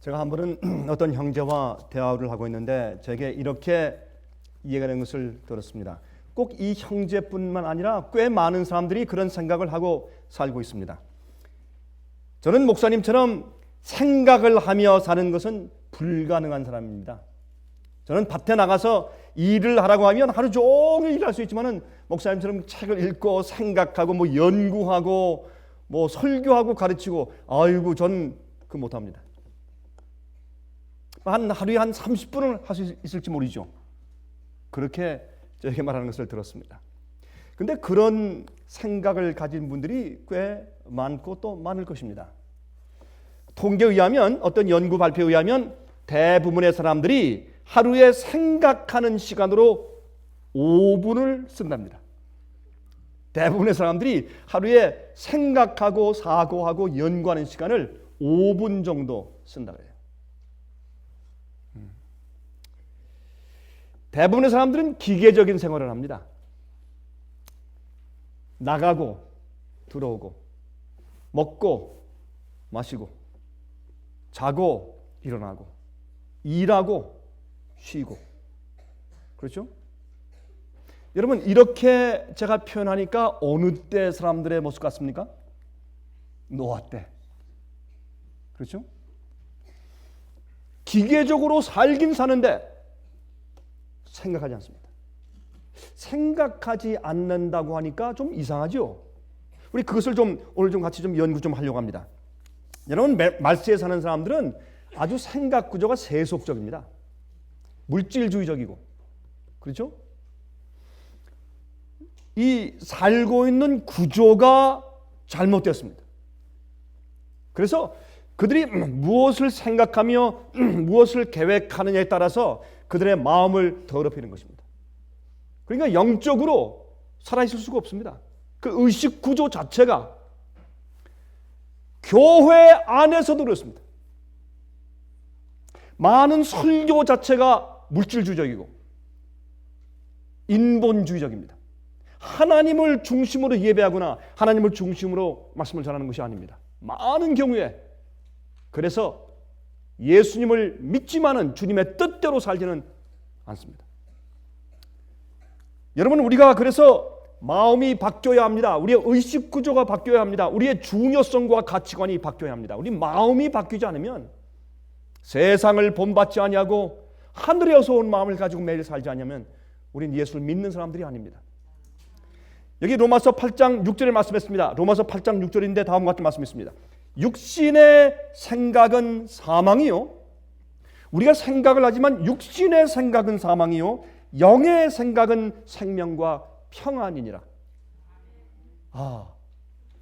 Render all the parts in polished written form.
제가 한 번은 어떤 형제와 대화를 하고 있는데 제게 이렇게 이해가 된 것을 들었습니다. 꼭 이 형제뿐만 아니라 꽤 많은 사람들이 그런 생각을 하고 살고 있습니다. 저는 목사님처럼 생각을 하며 사는 것은 불가능한 사람입니다. 저는 밭에 나가서 일을 하라고 하면 하루 종일 일할 수 있지만은 목사님처럼 책을 읽고 생각하고 연구하고 설교하고 가르치고 전 그 못합니다. 하루에 한 30분을 할 수 있을지 모르죠. 그렇게 저에게 말하는 것을 들었습니다. 근데 그런 생각을 가진 분들이 꽤 많고 또 많을 것입니다. 통계에 의하면, 어떤 연구 발표에 의하면 대부분의 사람들이 하루에 생각하는 시간으로 5분을 쓴답니다. 대부분의 사람들이 하루에 생각하고 사고하고 연구하는 시간을 5분 정도 쓴다고 해요. 대부분의 사람들은 기계적인 생활을 합니다. 나가고 들어오고 먹고 마시고 자고 일어나고 일하고 쉬고, 그렇죠? 여러분, 이렇게 제가 표현하니까 어느 때 사람들의 모습 같습니까? 노아 때, 그렇죠? 기계적으로 살긴 사는데 생각하지 않습니다. 생각하지 않는다고 하니까 좀 이상하죠? 우리 그것을 오늘 같이 연구 하려고 합니다. 여러분, 말세에 사는 사람들은 아주 생각 구조가 세속적입니다. 물질주의적이고, 그렇죠? 이 살고 있는 구조가 잘못되었습니다. 그래서 그들이 무엇을 생각하며 무엇을 계획하느냐에 따라서 그들의 마음을 더럽히는 것입니다. 그러니까 영적으로 살아있을 수가 없습니다. 그 의식 구조 자체가 교회 안에서도 그렇습니다. 많은 설교 자체가 물질주의적이고 인본주의적입니다. 하나님을 중심으로 예배하거나 하나님을 중심으로 말씀을 전하는 것이 아닙니다. 많은 경우에 그래서 예수님을 믿지만은 주님의 뜻대로 살지는 않습니다. 여러분, 우리가 그래서 마음이 바뀌어야 합니다. 우리의 의식 구조가 바뀌어야 합니다. 우리의 중요성과 가치관이 바뀌어야 합니다. 우리 마음이 바뀌지 않으면, 세상을 본받지 아니하고 하늘에서 온 마음을 가지고 매일 살지 않으면 우리는 예수를 믿는 사람들이 아닙니다. 여기 로마서 8장 6절에 말씀했습니다. 로마서 8장 6절인데 다음과 같은 말씀이 있습니다. 육신의 생각은 사망이요, 우리가 생각을 하지만 육신의 생각은 사망이요 영의 생각은 생명과 평안이니라.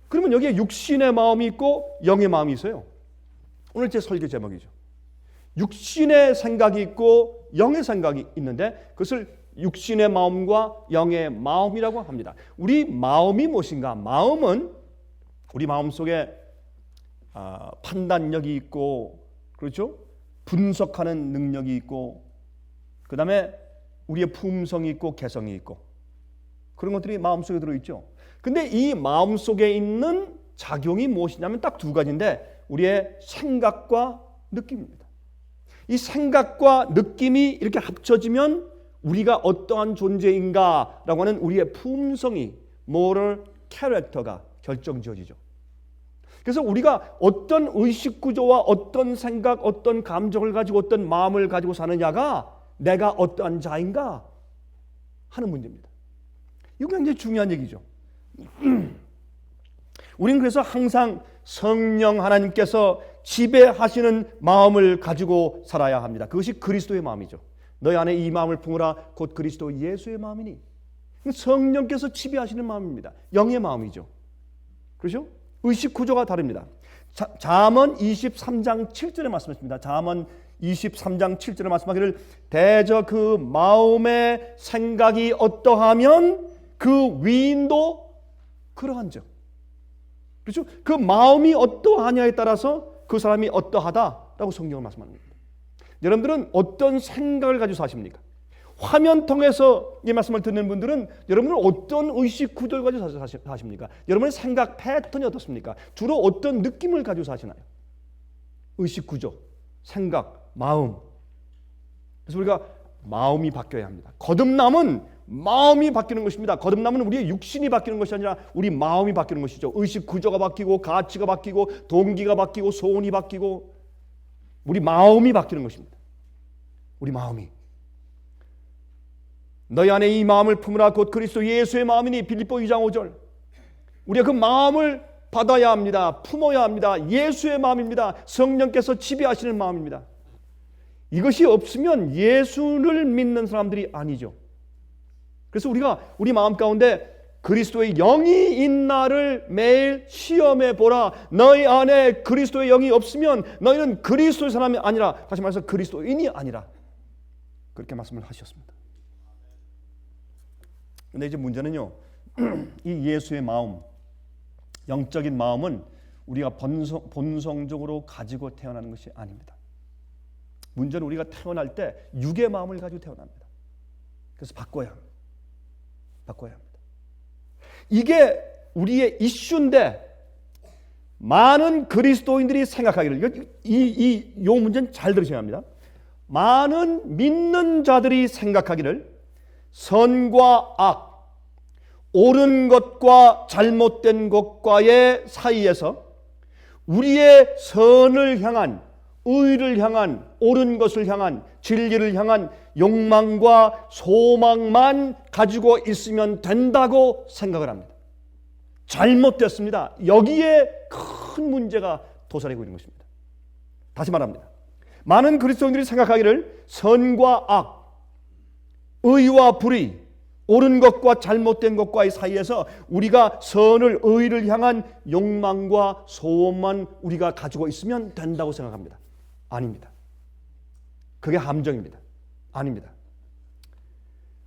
그러면 여기에 육신의 마음이 있고 영의 마음이 있어요. 오늘 제 설교 제목이죠. 육신의 생각이 있고 영의 생각이 있는데 그것을 육신의 마음과 영의 마음이라고 합니다. 우리 마음이 무엇인가? 마음은 우리 마음 속에 판단력이 있고, 그렇죠? 분석하는 능력이 있고, 그 다음에 우리의 품성이 있고 개성이 있고, 그런 것들이 마음속에 들어있죠. 근데 이 마음속에 있는 작용이 무엇이냐면 딱 두 가지인데 우리의 생각과 느낌입니다. 이 생각과 느낌이 이렇게 합쳐지면 우리가 어떠한 존재인가라고 하는 우리의 품성이, moral character가 결정지어지죠. 그래서 우리가 어떤 의식 구조와 어떤 생각, 어떤 감정을 가지고 어떤 마음을 가지고 사느냐가 내가 어떠한 자인가 하는 문제입니다. 이거 굉장히 중요한 얘기죠. 우리는 그래서 항상 성령 하나님께서 지배하시는 마음을 가지고 살아야 합니다. 그것이 그리스도의 마음이죠. 너희 안에 이 마음을 품으라 곧 그리스도 예수의 마음이니. 성령께서 지배하시는 마음입니다. 영의 마음이죠. 그렇죠? 의식 구조가 다릅니다. 잠언 23장 7절에 말씀했습니다. 잠언 23장 7절에 말씀하기를 대저 그 마음의 생각이 어떠하면 그 위인도 그러한즉. 그렇죠? 그 마음이 어떠하냐에 따라서 그 사람이 어떠하다라고 성경은 말씀합니다. 여러분들은 어떤 생각을 가지고 사십니까? 화면 통해서 이 말씀을 듣는 분들은 여러분은 어떤 의식 구조를 가지고 사십니까? 여러분의 생각 패턴이 어떻습니까? 주로 어떤 느낌을 가지고 사시나요? 의식 구조. 생각, 마음. 그래서 우리가 마음이 바뀌어야 합니다. 거듭남은 마음이 바뀌는 것입니다. 거듭남은 우리의 육신이 바뀌는 것이 아니라 우리 마음이 바뀌는 것이죠. 의식 구조가 바뀌고 가치가 바뀌고 동기가 바뀌고 소원이 바뀌고 우리 마음이 바뀌는 것입니다. 우리 마음이. 너희 안에 이 마음을 품으라 곧 그리스도 예수의 마음이니 빌립보 2장 5절. 우리가 그 마음을 받아야 합니다. 품어야 합니다. 예수의 마음입니다. 성령께서 지배하시는 마음입니다. 이것이 없으면 예수를 믿는 사람들이 아니죠. 그래서 우리가 우리 마음 가운데 그리스도의 영이 있나를 매일 시험해 보라. 너희 안에 그리스도의 영이 없으면 너희는 그리스도의 사람이 아니라, 다시 말해서 그리스도인이 아니라, 그렇게 말씀을 하셨습니다. 근데 이제 문제는요, 이 예수의 마음, 영적인 마음은 우리가 본성적으로 가지고 태어나는 것이 아닙니다. 문제는 우리가 태어날 때 육의 마음을 가지고 태어납니다. 그래서 바꿔야 합니다. 바꿔야 합니다. 이게 우리의 이슈인데 많은 그리스도인들이 생각하기를, 이 문제는 잘 들으셔야 합니다. 많은 믿는 자들이 생각하기를 선과 악, 옳은 것과 잘못된 것과의 사이에서 우리의 선을 향한, 의를 향한, 옳은 것을 향한, 진리를 향한 욕망과 소망만 가지고 있으면 된다고 생각을 합니다. 잘못됐습니다. 여기에 큰 문제가 도사리고 있는 것입니다. 다시 말합니다. 많은 그리스도인들이 생각하기를 선과 악, 의와 불의, 옳은 것과 잘못된 것과의 사이에서 우리가 선을, 의를 향한 욕망과 소원만 우리가 가지고 있으면 된다고 생각합니다. 아닙니다. 그게 함정입니다. 아닙니다.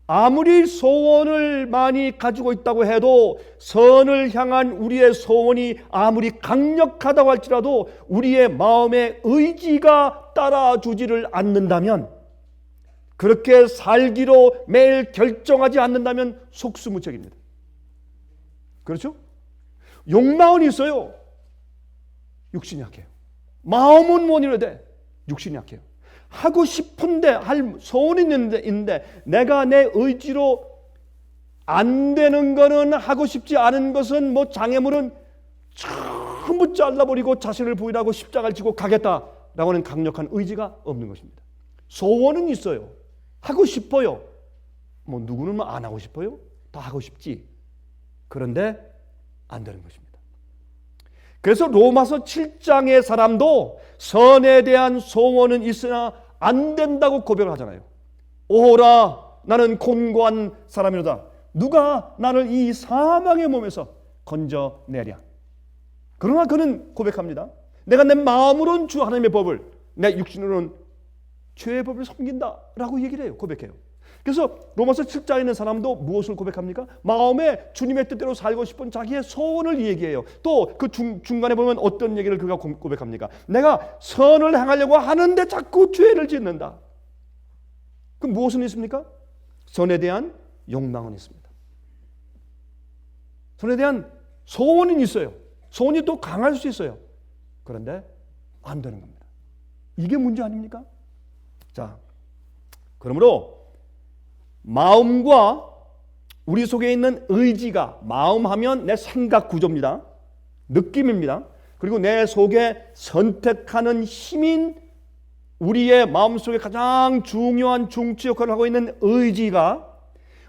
아무리 소원을 많이 가지고 있다고 해도 선을 향한 우리의 소원이 아무리 강력하다고 할지라도 우리의 마음의 의지가 따라주지를 않는다면, 그렇게 살기로 매일 결정하지 않는다면 속수무책입니다. 그렇죠? 욕망은 있어요. 육신이 약해요. 마음은 못 이루되 육신이 약해요. 하고 싶은데, 할 소원이 있는데 내가 내 의지로 안 되는 거는, 하고 싶지 않은 것은, 뭐 장애물은 전부 잘라버리고 자신을 부인하고 십자가를 지고 가겠다라고 하는 강력한 의지가 없는 것입니다. 소원은 있어요. 하고 싶어요. 뭐 누구는 뭐 안 하고 싶어요? 다 하고 싶지. 그런데 안 되는 것입니다. 그래서 로마서 7장의 사람도 선에 대한 소원은 있으나 안 된다고 고백을 하잖아요. 오라, 나는 곤고한 사람이로다. 누가 나를 이 사망의 몸에서 건져내랴. 그러나 그는 고백합니다. 내가 내 마음으로는 주 하나님의 법을, 내 육신으로는 죄의 법을 섬긴다라고 얘기를 해요. 고백해요. 그래서 로마서 7장에 있는 사람도 무엇을 고백합니까? 마음에 주님의 뜻대로 살고 싶은 자기의 소원을 얘기해요. 또 그 중간에 보면 어떤 얘기를 그가 고백합니까? 내가 선을 행하려고 하는데 자꾸 죄를 짓는다. 그럼 무엇은 있습니까? 선에 대한 욕망은 있습니다. 선에 대한 소원은 있어요. 소원이 또 강할 수 있어요. 그런데 안 되는 겁니다. 이게 문제 아닙니까? 자, 그러므로 마음과 우리 속에 있는 의지가, 마음하면 내 생각 구조입니다. 느낌입니다. 그리고 내 속에 선택하는 힘인 우리의 마음속에 가장 중요한 중추 역할을 하고 있는 의지가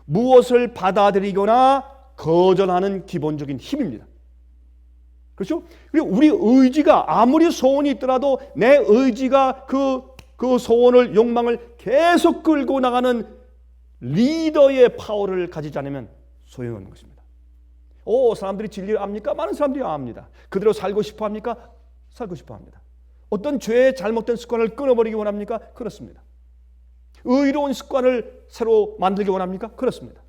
무엇을 받아들이거나 거절하는 기본적인 힘입니다. 그렇죠? 그리고 우리 의지가 아무리 소원이 있더라도 내 의지가 그 소원을, 욕망을 계속 끌고 나가는 리더의 파워를 가지지 않으면 소용없는 것입니다. 사람들이 진리를 압니까? 많은 사람들이 압니다. 그대로 살고 싶어 합니까? 살고 싶어 합니다. 어떤 죄의 잘못된 습관을 끊어버리기 원합니까? 그렇습니다. 의로운 습관을 새로 만들기 원합니까? 그렇습니다.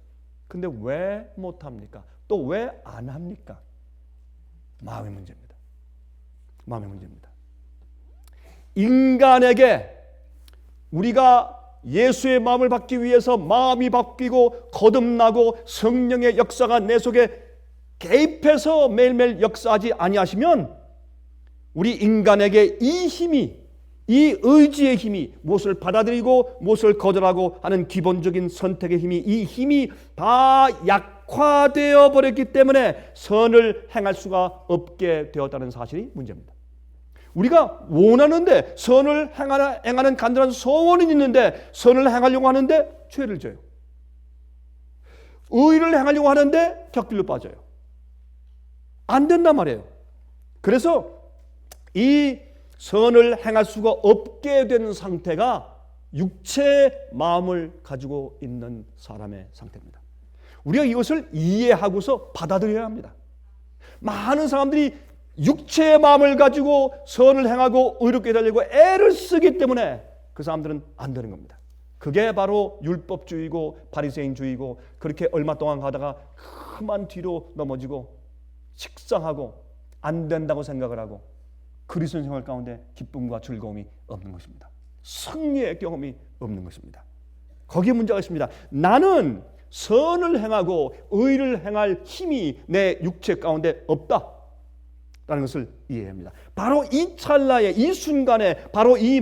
근데 왜 못합니까? 또 왜 안 합니까? 마음의 문제입니다. 마음의 문제입니다. 인간에게 우리가 예수의 마음을 받기 위해서 마음이 바뀌고 거듭나고 성령의 역사가 내 속에 개입해서 매일매일 역사하지 아니하시면 우리 인간에게 이 힘이, 이 의지의 힘이, 무엇을 받아들이고 무엇을 거절하고 하는 기본적인 선택의 힘이, 이 힘이 다 약화되어 버렸기 때문에 선을 행할 수가 없게 되었다는 사실이 문제입니다. 우리가 원하는데, 선을 행하는 간절한 소원은 있는데 선을 행하려고 하는데 죄를 져요. 의를 행하려고 하는데 격길로 빠져요. 안 된단 말이에요. 그래서 이 선을 행할 수가 없게 되는 상태가 육체의 마음을 가지고 있는 사람의 상태입니다. 우리가 이것을 이해하고서 받아들여야 합니다. 많은 사람들이 육체의 마음을 가지고 선을 행하고 의롭게 되려고 애를 쓰기 때문에 그 사람들은 안 되는 겁니다. 그게 바로 율법주의고 바리새인주의고, 그렇게 얼마 동안 가다가 그만 뒤로 넘어지고 식상하고 안 된다고 생각을 하고 그리스도 생활 가운데 기쁨과 즐거움이 없는 것입니다. 승리의 경험이 없는 것입니다. 거기에 문제가 있습니다. 나는 선을 행하고 의를 행할 힘이 내 육체 가운데 없다라는 것을 이해해야 합니다. 바로 이 찰나에, 이 순간에, 바로 이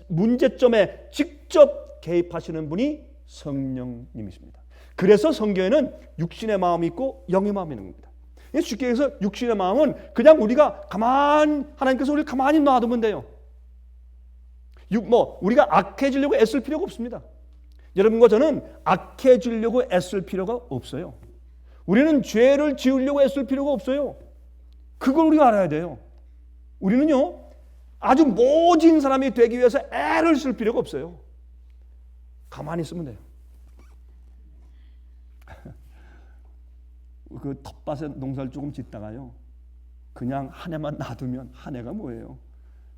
문제점에 직접 개입하시는 분이 성령님이십니다. 그래서 성경에는 육신의 마음이 있고 영의 마음이 있는 겁니다. 쉽게 해서 육신의 마음은 그냥 우리가 하나님께서 우리를 가만히 놔두면 돼요. 우리가 악해지려고 애쓸 필요가 없습니다. 여러분과 저는 악해지려고 애쓸 필요가 없어요. 우리는 죄를 지으려고 애쓸 필요가 없어요. 그걸 우리가 알아야 돼요. 우리는요, 아주 모진 사람이 되기 위해서 애를 쓸 필요가 없어요. 가만히 있으면 돼요. 그 텃밭에 농사를 조금 짓다가요, 그냥 한 해만 놔두면, 한 해가 뭐예요?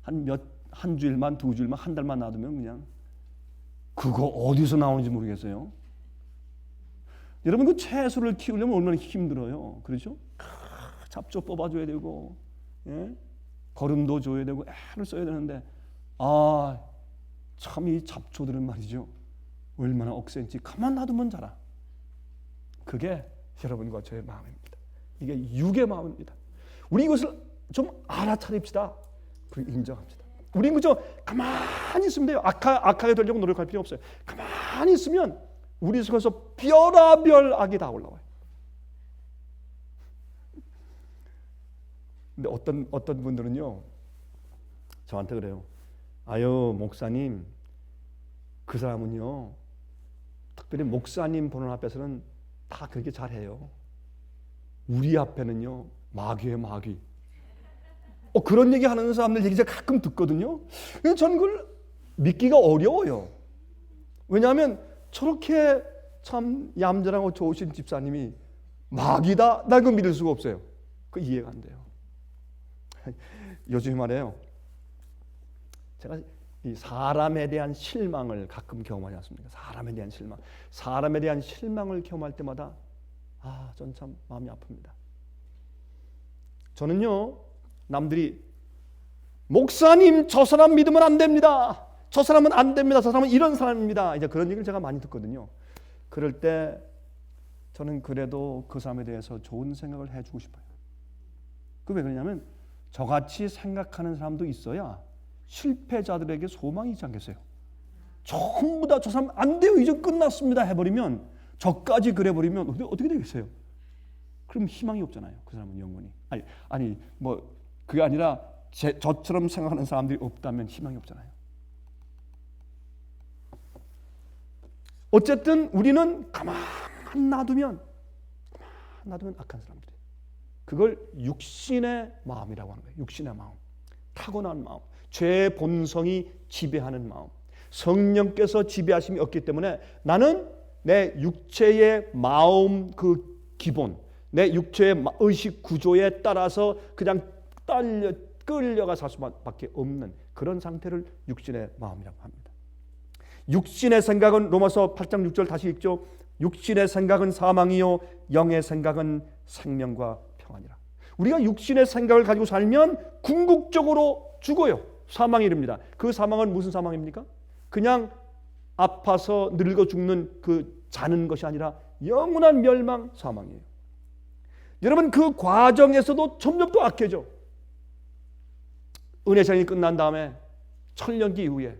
한 주일만, 두 주일만, 한 달만 놔두면 그냥 그거 어디서 나오는지 모르겠어요. 여러분, 그 채소를 키우려면 얼마나 힘들어요. 그렇죠? 잡초 뽑아줘야 되고, 예? 거름도 줘야 되고, 애를 써야 되는데, 참 이 잡초들은 말이죠, 얼마나 억센지 가만 놔두면 자라. 그게 여러분과 저의 마음입니다. 이게 육의 마음입니다. 우리 이것을 좀 알아차립시다. 그리고 인정합시다. 우린 그저 가만히 있으면 돼요. 악하게 되려고 노력할 필요 없어요. 가만히 있으면 우리 속에서 별의별 악이 다 올라와요. 근데 어떤 분들은요, 저한테 그래요. 아유, 목사님, 그 사람은요, 특별히 목사님 보는 앞에서는 다 그렇게 잘해요. 우리 앞에는요, 마귀예요, 마귀. 그런 얘기 하는 사람들 얘기 제가 가끔 듣거든요. 근데 저는 그걸 믿기가 어려워요. 왜냐하면 저렇게 참 얌전하고 좋으신 집사님이 마귀다? 나 그거 믿을 수가 없어요. 그 이해가 안 돼요. 요즘 말이에요, 제가 이 사람에 대한 실망을 가끔 경험하지 않습니까? 사람에 대한 실망을 경험할 때마다 전 참 마음이 아픕니다. 저는요, 남들이 목사님, 저 사람 믿으면 안 됩니다. 저 사람은 안 됩니다. 저 사람은 이런 사람입니다. 이제 그런 얘기를 제가 많이 듣거든요. 그럴 때 저는 그래도 그 사람에 대해서 좋은 생각을 해주고 싶어요. 그 왜 그러냐면, 저같이 생각하는 사람도 있어야 실패자들에게 소망이 있지 않겠어요? 전부 다 저 사람 안 돼요, 이제 끝났습니다 해버리면, 저까지 그래버리면 어떻게 되겠어요? 그럼 희망이 없잖아요. 그 사람은 영원히. 아니 그게 아니라 저처럼 생각하는 사람들이 없다면 희망이 없잖아요. 어쨌든 우리는 가만 놔두면 악한 사람들이에요. 그걸 육신의 마음이라고 하는 거예요. 육신의 마음, 타고난 마음, 죄의 본성이 지배하는 마음. 성령께서 지배하심이 없기 때문에 나는 내 육체의 마음, 그 기본, 내 육체의 의식 구조에 따라서 그냥 끌려가 살 수밖에 없는 그런 상태를 육신의 마음이라고 합니다. 육신의 생각은 로마서 8장 6절 다시 읽죠. 육신의 생각은 사망이요 영의 생각은 생명과 평안이라. 우리가 육신의 생각을 가지고 살면 궁극적으로 죽어요. 사망에 이릅니다. 그 사망은 무슨 사망입니까? 그냥 아파서 늙어 죽는 그 자는 것이 아니라 영원한 멸망, 사망이에요. 여러분, 그 과정에서도 점점 더 악해져. 은혜 시간이 끝난 다음에 천년기 이후에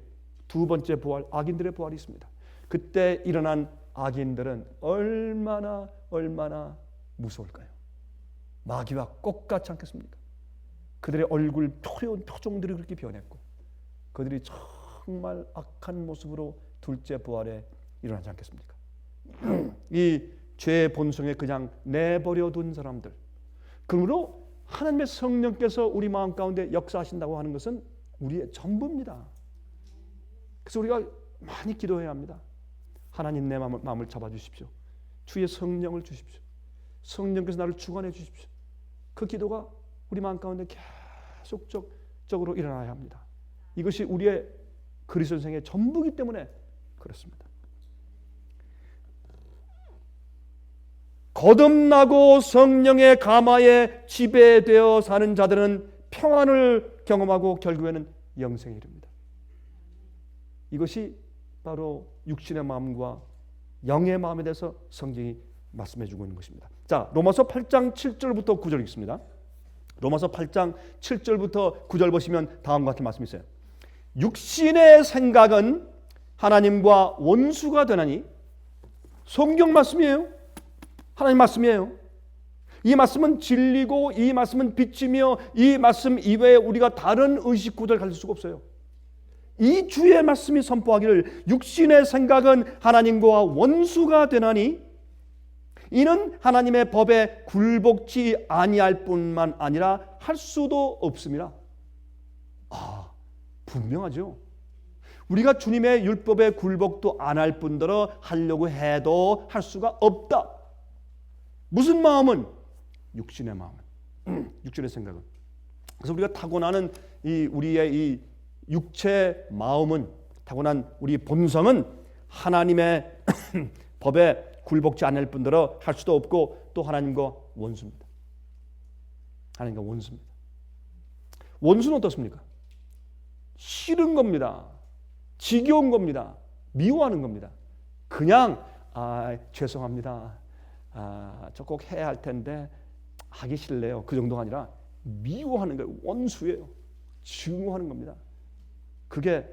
두 번째 부활, 악인들의 부활이 있습니다. 그때 일어난 악인들은 얼마나 무서울까요? 마귀와 똑같지 않겠습니까? 그들의 얼굴 표정들이 그렇게 변했고 그들이 정말 악한 모습으로 둘째 부활에 일어나지 않겠습니까? 이 죄의 본성에 그냥 내버려 둔 사람들, 그러므로 하나님의 성령께서 우리 마음 가운데 역사하신다고 하는 것은 우리의 전부입니다. 그래서 우리가 많이 기도해야 합니다. 하나님, 내 마음을 잡아주십시오. 주의 성령을 주십시오. 성령께서 나를 주관해 주십시오. 그 기도가 우리 마음 가운데 계속적으로 일어나야 합니다. 이것이 우리의 그리스도 인생의 전부이기 때문에 그렇습니다. 거듭나고 성령의 감화에 지배되어 사는 자들은 평안을 경험하고 결국에는 영생에 이릅니다. 이것이 바로 육신의 마음과 영의 마음에 대해서 성경이 말씀해 주고 있는 것입니다. 자, 로마서 8장 7절부터 9절 읽습니다. 로마서 8장 7절부터 9절 보시면 다음과 같은 말씀이 있어요. 육신의 생각은 하나님과 원수가 되나니, 성경 말씀이에요. 하나님 말씀이에요. 이 말씀은 진리고 이 말씀은 빛이며 이 말씀 이외에 우리가 다른 의식 구조를 가질 수가 없어요. 이 주의 말씀이 선포하기를 육신의 생각은 하나님과 원수가 되나니 이는 하나님의 법에 굴복치 아니할 뿐만 아니라 할 수도 없습니다. 분명하죠. 우리가 주님의 율법에 굴복도 안 할 뿐더러 하려고 해도 할 수가 없다. 무슨 마음은? 육신의 마음은, 육신의 생각은. 그래서 우리가 타고나는 우리의 이 육체 마음은, 타고난 우리 본성은 하나님의 법에 굴복지 않을 뿐더러 할 수도 없고 또 하나님과 원수입니다. 하나님과 원수입니다. 원수는 어떻습니까? 싫은 겁니다. 지겨운 겁니다. 미워하는 겁니다. 그냥 죄송합니다. 저 꼭 해야 할 텐데 하기 싫네요. 그 정도가 아니라 미워하는 거예요. 원수예요. 증오하는 겁니다. 그게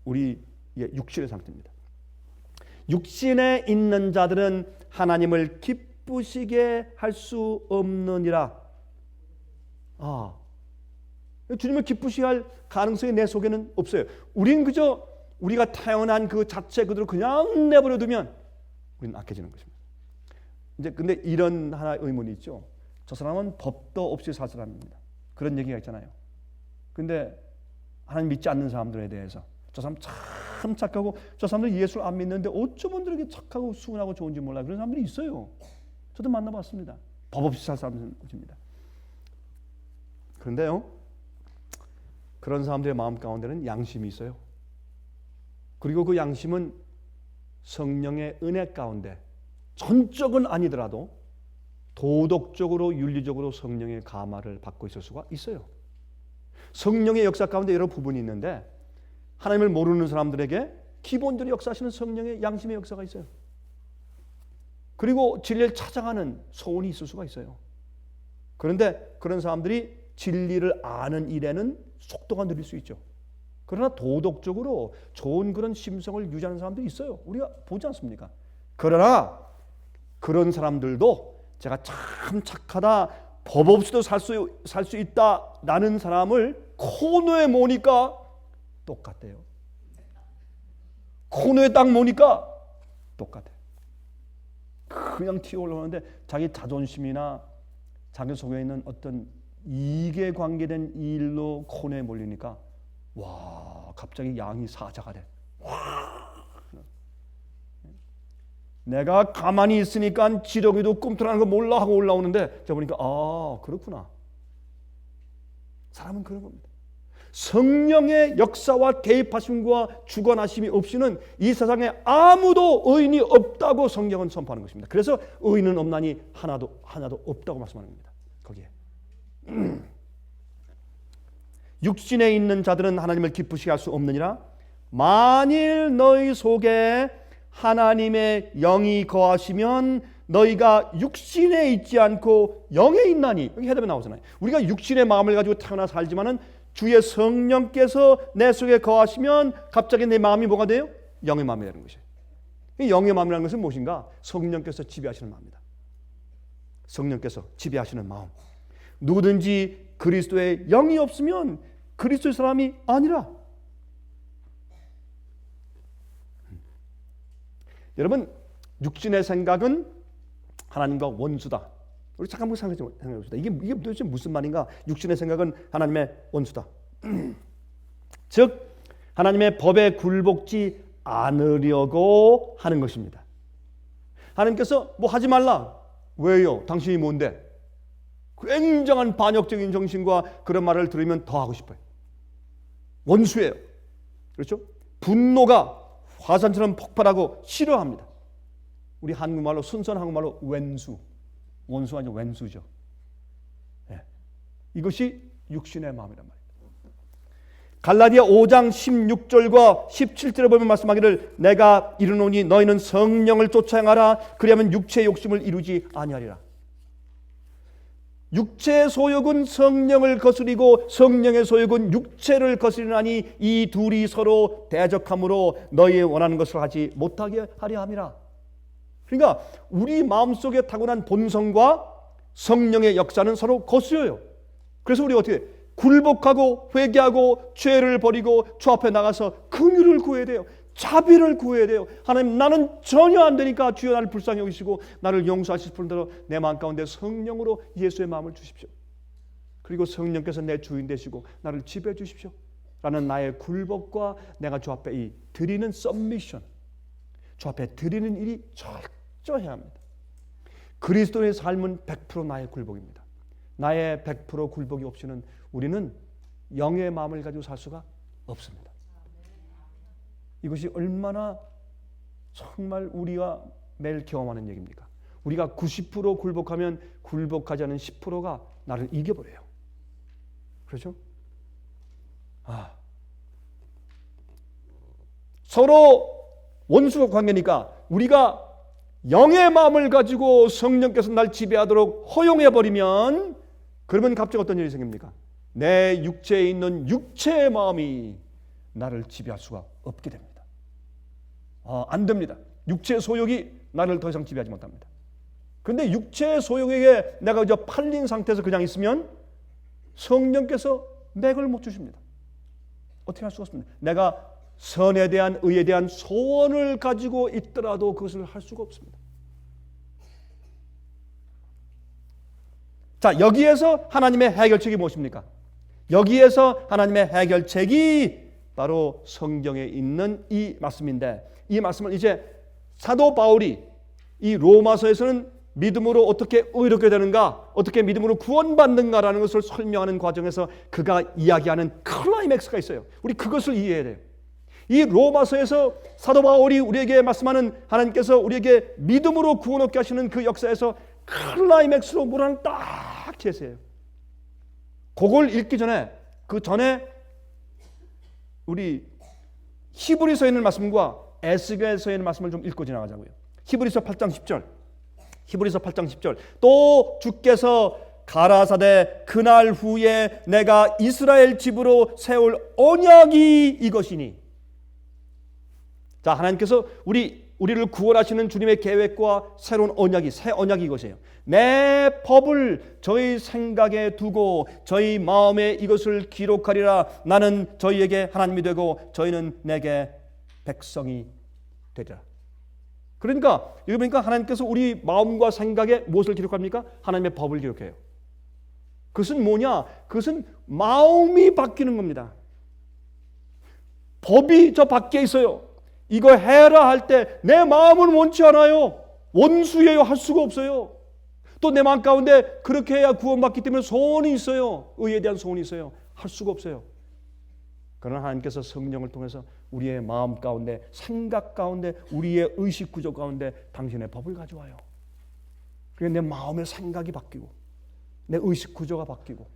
우리의 육신의 상태입니다. 육신에 있는 자들은 하나님을 기쁘시게 할 수 없느니라. 주님을 기쁘시게 할 가능성이 내 속에는 없어요. 우린 그저 우리가 태어난 그 자체 그대로 그냥 내버려 두면 우리는 악해지는 것입니다. 이제 근데 이런 하나의 의문이 있죠. 저 사람은 법도 없이 살 사람입니다. 그런 얘기가 있잖아요. 근데 하나님 믿지 않는 사람들에 대해서 저 사람 참 착하고 저 사람들 예수를 안 믿는데 어쩌면 이렇게 착하고 수근하고 좋은지 몰라요. 그런 사람들이 있어요. 저도 만나봤습니다. 법 없이 살 사람들입니다. 그런데요, 그런 사람들의 마음 가운데는 양심이 있어요. 그리고 그 양심은 성령의 은혜 가운데 전적은 아니더라도 도덕적으로 윤리적으로 성령의 감화를 받고 있을 수가 있어요. 성령의 역사 가운데 여러 부분이 있는데 하나님을 모르는 사람들에게 기본적으로 역사하시는 성령의 양심의 역사가 있어요. 그리고 진리를 찾아가는 소원이 있을 수가 있어요. 그런데 그런 사람들이 진리를 아는 일에는 속도가 느릴 수 있죠. 그러나 도덕적으로 좋은 그런 심성을 유지하는 사람들이 있어요. 우리가 보지 않습니까? 그러나 그런 사람들도 제가 참 착하다, 법 없이도 살 수 있다라는 사람을 코너에 모으니까 똑같대요. 코너에 딱 모으니까 똑같아요. 그냥 튀어 올라오는데 자기 자존심이나 자기 속에 있는 어떤 이익에 관계된 일로 코너에 몰리니까 와, 갑자기 양이 사자가 돼. 와. 내가 가만히 있으니까 지렁이도 꿈틀하는 거 몰라 하고 올라오는데 저 보니까 그렇구나. 사람은 그런 겁니다. 성령의 역사와 개입하심과 주관하심이 없이는 이 세상에 아무도 의인이 없다고 성경은 선포하는 것입니다. 그래서 의인은 없나니 하나도 없다고 말씀하는 겁니다. 거기에 육신에 있는 자들은 하나님을 기쁘시게 할 수 없느니라. 만일 너희 속에 하나님의 영이 거하시면 너희가 육신에 있지 않고 영에 있나니. 여기 해답이 나오잖아요. 우리가 육신의 마음을 가지고 태어나 살지만은 주의 성령께서 내 속에 거하시면 갑자기 내 마음이 뭐가 돼요? 영의 마음이 되는 것이에요. 이 영의 마음이라는 것은 무엇인가? 성령께서 지배하시는 마음입니다. 성령께서 지배하시는 마음. 누구든지 그리스도의 영이 없으면 그리스도의 사람이 아니라. 여러분, 육신의 생각은 하나님과 원수다. 우리 잠깐만 생각해 봅시다. 이게 도대체 무슨 말인가? 육신의 생각은 하나님의 원수다. 즉 하나님의 법에 굴복지 않으려고 하는 것입니다. 하나님께서 뭐 하지 말라. 왜요? 당신이 뭔데? 굉장한 반역적인 정신과 그런 말을 들으면 더 하고 싶어요. 원수예요. 그렇죠? 분노가 화산처럼 폭발하고 싫어합니다. 우리 한국말로, 순수한 한국말로 왼수. 원수 아니죠. 왼수죠. 네. 이것이 육신의 마음이란 말입니다. 갈라디아 5장 16절과 17절에 보면 말씀하기를 내가 이르노니 너희는 성령을 쫓아 행하라. 그리하면 육체의 욕심을 이루지 아니하리라. 육체의 소욕은 성령을 거스리고 성령의 소욕은 육체를 거스리나니 이 둘이 서로 대적함으로 너희의 원하는 것을 하지 못하게 하려 함이라. 그러니까 우리 마음속에 타고난 본성과 성령의 역사는 서로 거스려요. 그래서 우리 어떻게 굴복하고 회개하고 죄를 버리고 주 앞에 나가서 긍휼을 구해야 돼요. 자비를 구해야 돼요. 하나님, 나는 전혀 안 되니까 주여 나를 불쌍히 여기시고 나를 용서하실 분대로 내 마음 가운데 성령으로 예수의 마음을 주십시오. 그리고 성령께서 내 주인 되시고 나를 지배해 주십시오 라는 나의 굴복과 내가 주 앞에 이 드리는 서미션, 주 앞에 드리는 일이 철저해야 합니다. 그리스도의 삶은 100% 나의 굴복입니다. 나의 100% 굴복이 없이는 우리는 영의 마음을 가지고 살 수가 없습니다. 이것이 얼마나 정말 우리가 매일 경험하는 얘기입니까? 우리가 90% 굴복하면 굴복하지 않은 10%가 나를 이겨버려요. 그렇죠? 서로 원수 관계니까 우리가 영의 마음을 가지고 성령께서 날 지배하도록 허용해버리면 그러면 갑자기 어떤 일이 생깁니까? 내 육체에 있는 육체의 마음이 나를 지배할 수가 없게 됩니다. 안 됩니다. 육체의 소욕이 나를 더 이상 지배하지 못합니다. 그런데 육체의 소욕에게 내가 이제 팔린 상태에서 그냥 있으면 성령께서 맥을 못 주십니다. 어떻게 할 수가 없습니다. 내가 선에 대한 의에 대한 소원을 가지고 있더라도 그것을 할 수가 없습니다. 자, 여기에서 하나님의 해결책이 무엇입니까? 여기에서 하나님의 해결책이 바로 성경에 있는 이 말씀인데, 이 말씀을 이제 사도 바울이 이 로마서에서는 믿음으로 어떻게 의롭게 되는가, 어떻게 믿음으로 구원받는가라는 것을 설명하는 과정에서 그가 이야기하는 클라이맥스가 있어요. 우리 그것을 이해해야 돼요. 이 로마서에서 사도 바울이 우리에게 말씀하는 하나님께서 우리에게 믿음으로 구원 얻게 하시는 그 역사에서 클라이맥스로 뭘 하나 딱 제시해요. 그걸 읽기 전에, 그 전에 우리 히브리서에 있는 말씀과 에스겔서에 있는 말씀을 좀 읽고 지나가자고요. 히브리서 8장 10절. 히브리서 8장 10절. 또 주께서 가라사대 그날 후에 내가 이스라엘 집으로 세울 언약이 이것이니. 자, 하나님께서 우리를 구원하시는 주님의 계획과 새로운 언약이, 새 언약이 이것이에요. 내 법을 저희 생각에 두고 저희 마음에 이것을 기록하리라. 나는 저희에게 하나님이 되고 저희는 내게 백성이 되리라. 그러니까 여기 보니까 하나님께서 우리 마음과 생각에 무엇을 기록합니까? 하나님의 법을 기록해요. 그것은 뭐냐? 그것은 마음이 바뀌는 겁니다. 법이 저 밖에 있어요. 이거 해라 할 때 내 마음은 원치 않아요. 원수예요. 할 수가 없어요. 또 내 마음 가운데 그렇게 해야 구원받기 때문에 소원이 있어요. 의에 대한 소원이 있어요. 할 수가 없어요. 그러나 하나님께서 성령을 통해서 우리의 마음 가운데, 생각 가운데, 우리의 의식 구조 가운데 당신의 법을 가져와요. 그래서 내 마음의 생각이 바뀌고 내 의식 구조가 바뀌고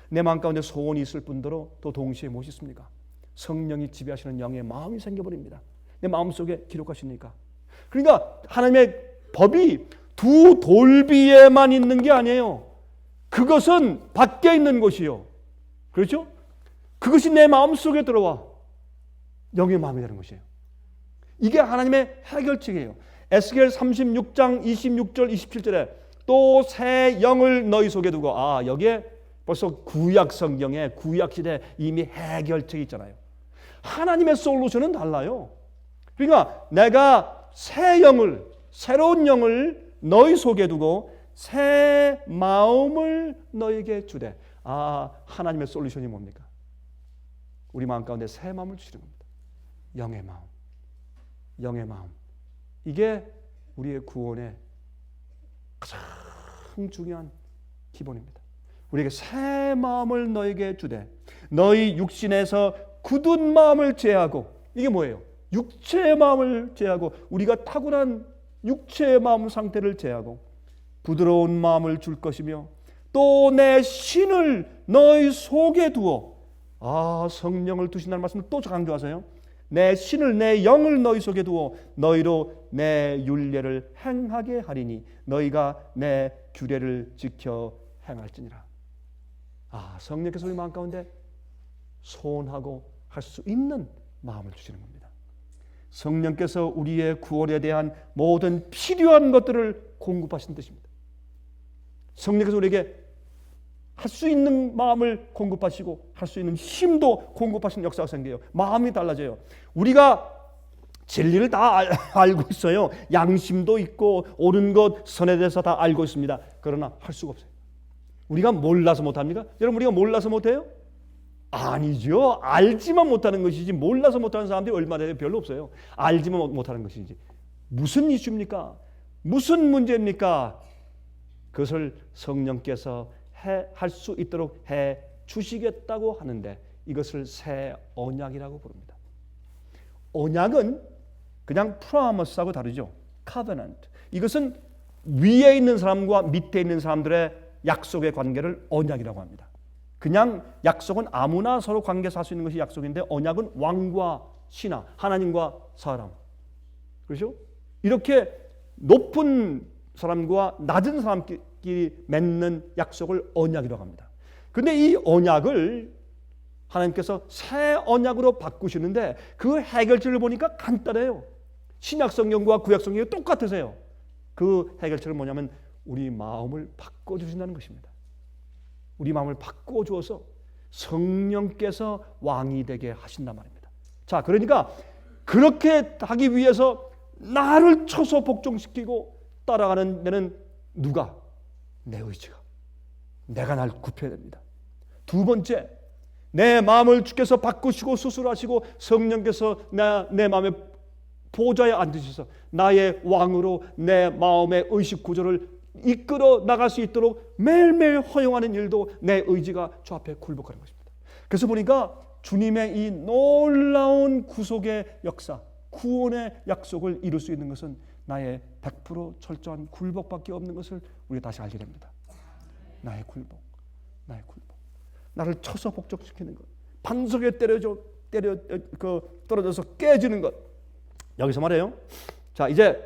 내 마음 가운데 소원이 있을 뿐더러 또 동시에 무엇이 있습니까? 성령이 지배하시는 영의 마음이 생겨버립니다. 내 마음속에 기록하시니까. 그러니까 하나님의 법이 두 돌비에만 있는 게 아니에요. 그것은 밖에 있는 것이요. 그렇죠? 그것이 내 마음속에 들어와 영의 마음이 되는 것이에요. 이게 하나님의 해결책이에요. 에스겔 36장 26절 27절에 또 새 영을 너희 속에 두고, 여기에 벌써 구약 성경에 구약 시대 이미 해결책이 있잖아요. 하나님의 솔루션은 달라요. 그러니까 내가 새 영을, 새로운 영을 너희 속에 두고 새 마음을 너에게 주되. 하나님의 솔루션이 뭡니까? 우리 마음 가운데 새 마음을 주시는 겁니다. 영의 마음. 영의 마음. 이게 우리의 구원의 가장 중요한 기본입니다. 우리에게 새 마음을 너에게 주되 너희 육신에서 굳은 마음을 제하고, 이게 뭐예요? 육체의 마음을 제하고, 우리가 타고난 육체의 마음 상태를 제하고 부드러운 마음을 줄 것이며 또 내 신을 너희 속에 두어. 성령을 두신다는 말씀을 또 강조하세요. 내 신을, 내 영을 너희 속에 두어 너희로 내 율례를 행하게 하리니 너희가 내 규례를 지켜 행할지니라. 성령께서 우리 마음 가운데 소원하고 할 수 있는 마음을 주시는 겁니다. 성령께서 우리의 구원에 대한 모든 필요한 것들을 공급하신 뜻입니다. 성령께서 우리에게 할 수 있는 마음을 공급하시고 할 수 있는 힘도 공급하시는 역사가 생겨요. 마음이 달라져요. 우리가 진리를 다 알고 있어요. 양심도 있고 옳은 것, 선에 대해서 다 알고 있습니다. 그러나 할 수가 없어요. 우리가 몰라서 못합니까? 여러분, 우리가 몰라서 못해요? 아니죠. 알지만 못하는 것이지 몰라서 못하는 사람들이 얼마나 돼요? 별로 없어요. 알지만 못하는 것이지. 무슨 이슈입니까? 무슨 문제입니까? 그것을 성령께서 할 수 있도록 해 주시겠다고 하는데 이것을 새 언약이라고 부릅니다. 언약은 그냥 프로미스하고 다르죠. covenant. 이것은 위에 있는 사람과 밑에 있는 사람들의 약속의 관계를 언약이라고 합니다. 그냥 약속은 아무나 서로 관계에서 할 수 있는 것이 약속인데, 언약은 왕과 신하, 하나님과 사람. 그렇죠? 이렇게 높은 사람과 낮은 사람끼리 맺는 약속을 언약이라고 합니다. 그런데 이 언약을 하나님께서 새 언약으로 바꾸시는데 그 해결책을 보니까 간단해요. 신약 성경과 구약 성경이 똑같으세요. 그 해결책은 뭐냐면 우리 마음을 바꿔주신다는 것입니다. 우리 마음을 바꿔주어서 성령께서 왕이 되게 하신단 말입니다. 자, 그러니까 그렇게 하기 위해서 나를 쳐서 복종시키고 따라가는 데는 누가? 내 의지가. 내가 날 굽혀야 됩니다. 두 번째, 내 마음을 주께서 바꾸시고 수술하시고 성령께서 내 마음의 보좌에 앉으셔서 나의 왕으로 내 마음의 의식 구조를 이끌어 나갈 수 있도록 매일매일 허용하는 일도 내 의지가 저 앞에 굴복하는 것입니다. 그래서 보니까 주님의 이 놀라운 구속의 역사, 구원의 약속을 이룰 수 있는 것은 나의 100% 철저한 굴복밖에 없는 것을 우리가 다시 알게 됩니다. 나의 굴복. 나를 쳐서 복종시키는 것, 반석에 떨어져서 깨지는 것. 여기서 말해요. 자, 이제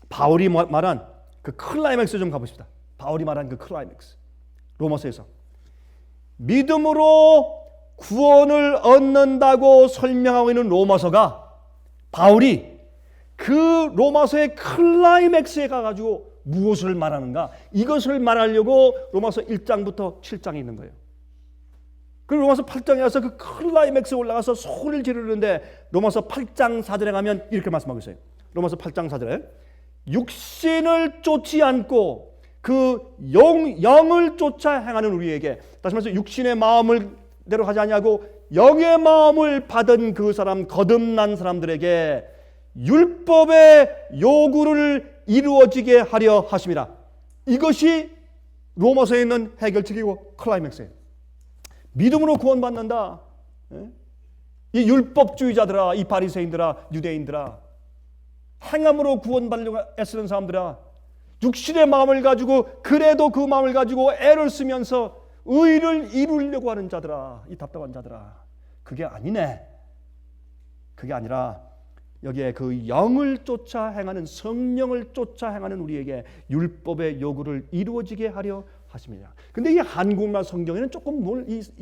바울이 말한 그 클라이맥스 좀 가보십시다. 바울이 말한 그 클라이맥스. 로마서에서 믿음으로 구원을 얻는다고 설명하고 있는 로마서가, 바울이 그 로마서의 클라이맥스에 가가지고 무엇을 말하는가? 이것을 말하려고 로마서 1장부터 7장에 있는 거예요. 그리고 로마서 8장에 와서 그 클라이맥스에 올라가서 소리를 지르는데 로마서 8장 4절에 가면 이렇게 말씀하고 있어요. 로마서 8장 4절에 육신을 쫓지 않고 그 영을 쫓아 행하는 우리에게, 다시 말해서 육신의 마음을 대로 하지 아니하고 영의 마음을 받은 그 사람, 거듭난 사람들에게 율법의 요구를 이루어지게 하려 하심이라. 이것이 로마서에 있는 해결책이고 클라이맥스예요. 믿음으로 구원받는다. 이 율법주의자들아, 이 바리새인들아, 유대인들아, 행함으로 구원받으려고 애쓰는 사람들아, 육신의 마음을 가지고 그래도 그 마음을 가지고 애를 쓰면서 의를 이루려고 하는 자들아, 이 답답한 자들아, 그게 아니네. 그게 아니라 여기에 그 영을 쫓아 행하는, 성령을 쫓아 행하는 우리에게 율법의 요구를 이루어지게 하려 하십니다. 근데 이 한국말 성경에는 조금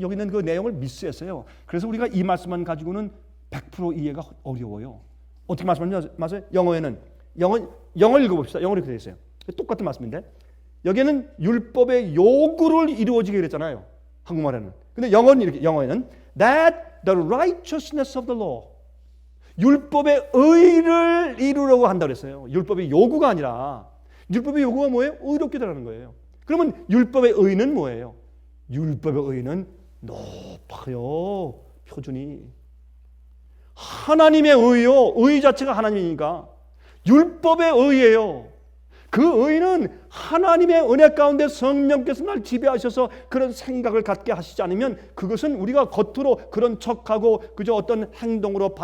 여기 있는 그 내용을 미스했어요. 그래서 우리가 이 말씀만 가지고는 100% 이해가 어려워요. 어떻게 말씀하세요? 영어에는 영어 읽어봅시다. 영어로 이렇게 되어 있어요. 똑같은 말씀인데 여기에는 율법의 요구를 이루어지게 그랬잖아요. 한국말에는. 근데 영어에는 that the righteousness of the law, 율법의 의를 이루려고 한다 그랬어요. 율법의 요구가 아니라, 율법의 요구가 뭐예요? 의롭게 되라는 거예요. 그러면 율법의 의는 뭐예요? 율법의 의는 높아요. 표준이 하나님의 의요. 의 자체가 하나님이니까 율법의 의예요. 그 의는 하나님의 은혜 가운데 성령께서 날 지배하셔서 그런 생각을 갖게 하시지 않으면 그것은 우리가 겉으로 그런 척하고 그저 어떤 행동으로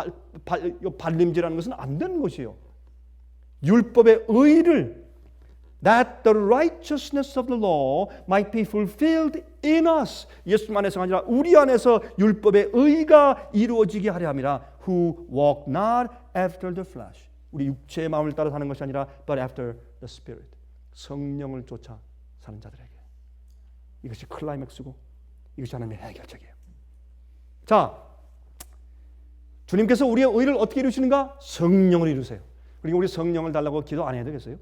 발림질하는 것은 안 되는 것이에요. 율법의 의를 that the righteousness of the law might be fulfilled in us. 예수 안에서가 아니라 우리 안에서 율법의 의가 이루어지게 하려 함이라. Who walk not after the flesh. 우리 육체의 마음을 따라 사는 것이 아니라 but after the Spirit. 성령을 쫓아 사는 자들에게. 이것이 클라이맥스고 이것이 하나님의 해결책이에요. 자, 주님께서 우리의 의를 어떻게 이루시는가? 성령을 이루세요. 그러니까 우리 성령을 달라고 기도 안 해야 되겠어요?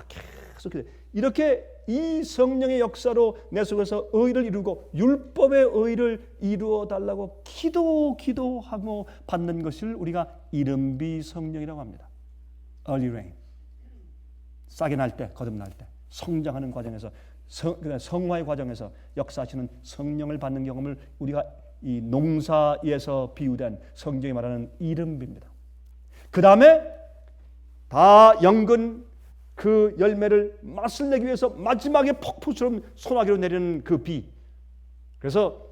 계속 이렇게 이 성령의 역사로 내 속에서 의를 이루고 율법의 의를 이루어 달라고 기도하고 받는 것을 우리가 이른비 성령이라고 합니다. Early rain. 싹이 날 때, 거듭날 때, 성장하는 과정에서 성화의 과정에서 역사하시는 성령을 받는 경험을 우리가 이 농사에서 비유된 성경이 말하는 이른비입니다. 그 다음에 다 연근 그 열매를 맛을 내기 위해서 마지막에 폭풍처럼 소나기로 내리는 그 비. 그래서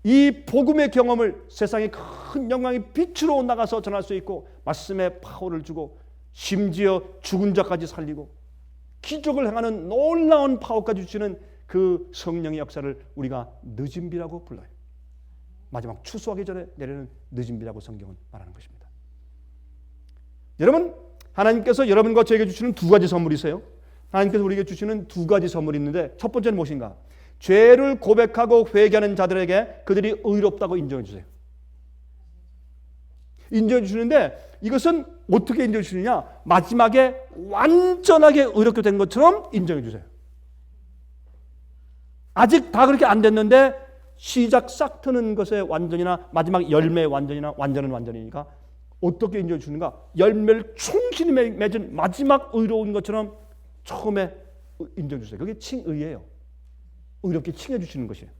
이 복음의 경험을 세상의 큰 영광의 빛으로 나가서 전할 수 있고 말씀의 파워를 주고 심지어 죽은 자까지 살리고 기적을 행하는 놀라운 파워까지 주시는 그 성령의 역사를 우리가 늦은 비라고 불러요. 마지막 추수하기 전에 내리는 늦은 비라고 성경은 말하는 것입니다. 여러분, 하나님께서 여러분과 저에게 주시는 두 가지 선물이 있어요. 하나님께서 우리에게 주시는 두 가지 선물이 있는데 첫 번째는 무엇인가? 죄를 고백하고 회개하는 자들에게 그들이 의롭다고 인정해 주세요. 인정해 주시는데 이것은 어떻게 인정해 주시느냐? 마지막에 완전하게 의롭게 된 것처럼 인정해 주세요. 아직 다 그렇게 안 됐는데 시작 싹 트는 것의 완전이나 마지막 열매의 완전이나 완전은 완전이니까 어떻게 인정해 주는가? 열매를 충실히 맺은 마지막 의로운 것처럼 처음에 인정해 주세요. 그게 칭의예요. 의롭게 칭해 주시는 것이에요.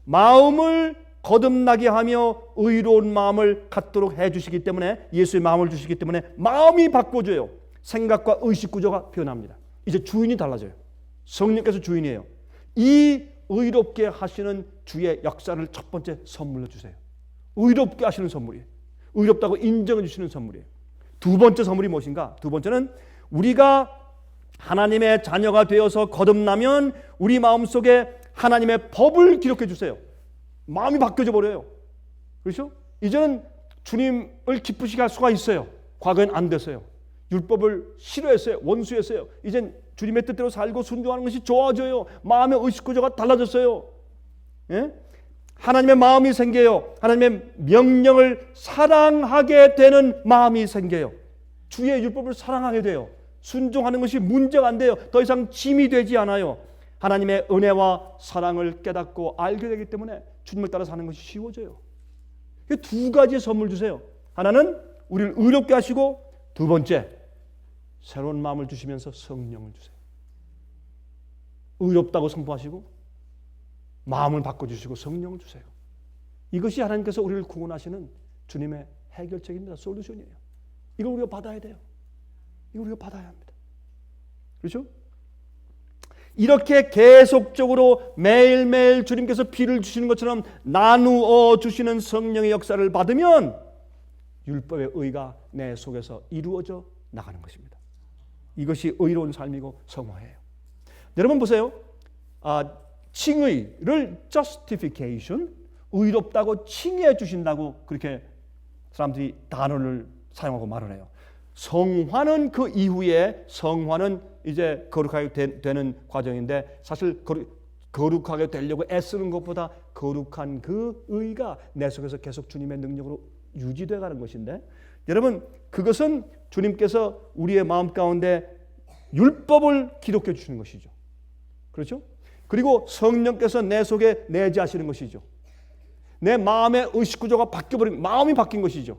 마음을 거듭나게 하며 의로운 마음을 갖도록 해 주시기 때문에 예수의 마음을 주시기 때문에 마음이 바꿔져요. 생각과 의식 구조가 변합니다. 이제 주인이 달라져요. 성령께서 주인이에요. 이 의롭게 하시는 주의 역사를 첫 번째 선물로 주세요. 의롭게 하시는 선물이에요. 의롭다고 인정해 주시는 선물이에요. 두 번째 선물이 무엇인가? 두 번째는 우리가 하나님의 자녀가 되어서 거듭나면 우리 마음속에 하나님의 법을 기록해 주세요. 마음이 바뀌어져 버려요. 그렇죠? 이제는 주님을 기쁘시게 할 수가 있어요. 과거엔 안 됐어요. 율법을 싫어했어요. 원수했어요. 이젠 주님의 뜻대로 살고 순종하는 것이 좋아져요. 마음의 의식 구조가 달라졌어요. 예? 하나님의 마음이 생겨요. 하나님의 명령을 사랑하게 되는 마음이 생겨요. 주의 율법을 사랑하게 돼요. 순종하는 것이 문제가 안 돼요. 더 이상 짐이 되지 않아요. 하나님의 은혜와 사랑을 깨닫고 알게 되기 때문에 주님을 따라 사는 것이 쉬워져요. 두 가지의 선물 주세요. 하나는 우리를 의롭게 하시고 두 번째 새로운 마음을 주시면서 성령을 주세요. 의롭다고 선포하시고 마음을 바꿔주시고 성령을 주세요. 이것이 하나님께서 우리를 구원하시는 주님의 해결책입니다. 솔루션이에요. 이걸 우리가 받아야 돼요. 이걸 우리가 받아야 합니다. 그렇죠? 이렇게 계속적으로 매일매일 주님께서 피를 주시는 것처럼 나누어 주시는 성령의 역사를 받으면 율법의 의가 내 속에서 이루어져 나가는 것입니다. 이것이 의로운 삶이고 성화예요. 여러분 보세요. 칭의를 justification, 의롭다고 칭해 주신다고 그렇게 사람들이 단어를 사용하고 말을 해요. 성화는 그 이후에 성화는 이제 거룩하게 되는 과정인데 사실 거룩하게 되려고 애쓰는 것보다 거룩한 그 의가 내 속에서 계속 주님의 능력으로 유지되어 가는 것인데 여러분 그것은 주님께서 우리의 마음 가운데 율법을 기록해 주시는 것이죠. 그렇죠? 그리고 성령께서 내 속에 내재하시는 것이죠. 내 마음의 의식구조가 바뀌어버린 마음이 바뀐 것이죠.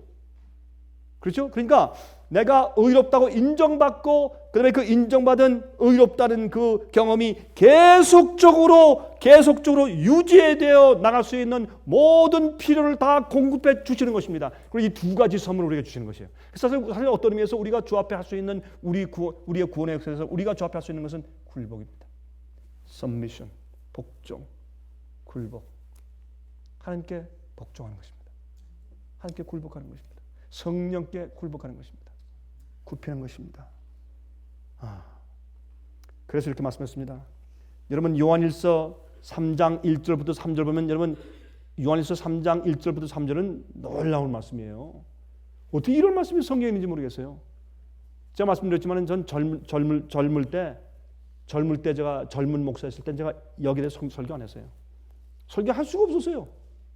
그렇죠? 그러니까 내가 의롭다고 인정받고 그다음에 그 인정받은 의롭다는 그 경험이 계속적으로 유지되어 나갈 수 있는 모든 필요를 다 공급해 주시는 것입니다. 그리고 이 두 가지 선물을 우리에게 주시는 것이에요. 그래서 사실 어떤 의미에서 우리가 주 앞에 할 수 있는 우리의 구원의 역사에서 우리가 주 앞에 할 수 있는 것은 굴복입니다. submission, 복종, 굴복. 하나님께 복종하는 것입니다. 하나님께 굴복하는 것입니다. 성령께 굴복하는 것입니다. 굽히는 것입니다. 그래서 이렇게 말씀했습니다. 여러분 요한일서 3장 1절부터 3절 보면 여러분 요한일서 3장 1절부터 3절은 놀라운 말씀이에요. 어떻게 이런 말씀이 성경에 있는지 모르겠어요. 제가 말씀드렸지만 전 젊을 때 제가 젊은 목사였을 때 제가 여기에 대해서 설교 안 했어요. 설교할 수가 없었어요.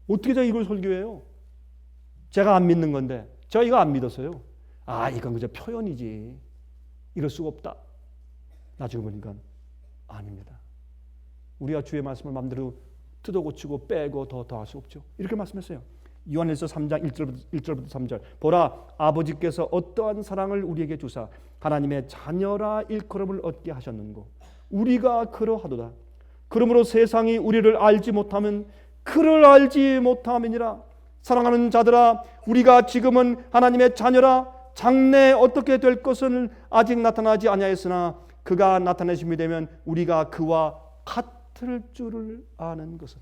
어떻게 제가 이걸 설교해요? 제가 안 믿는 건데 제가 이거 안 믿었어요. 이건 그저 표현이지. 이럴 수가 없다. 나중에 보니까 아닙니다. 우리가 주의 말씀을 마음대로 뜯어고치고 빼고 더 할 수 없죠. 이렇게 말씀했어요. 요한일서 3장 1절부터 3절. 보라 아버지께서 어떠한 사랑을 우리에게 주사 하나님의 자녀라 일컬음을 얻게 하셨는고 우리가 그러하도다. 그러므로 세상이 우리를 알지 못하면 그를 알지 못함이니라. 사랑하는 자들아 우리가 지금은 하나님의 자녀라 장래에 어떻게 될 것은 아직 나타나지 아니하였으나 그가 나타내심이 되면 우리가 그와 같을 줄을 아는 것은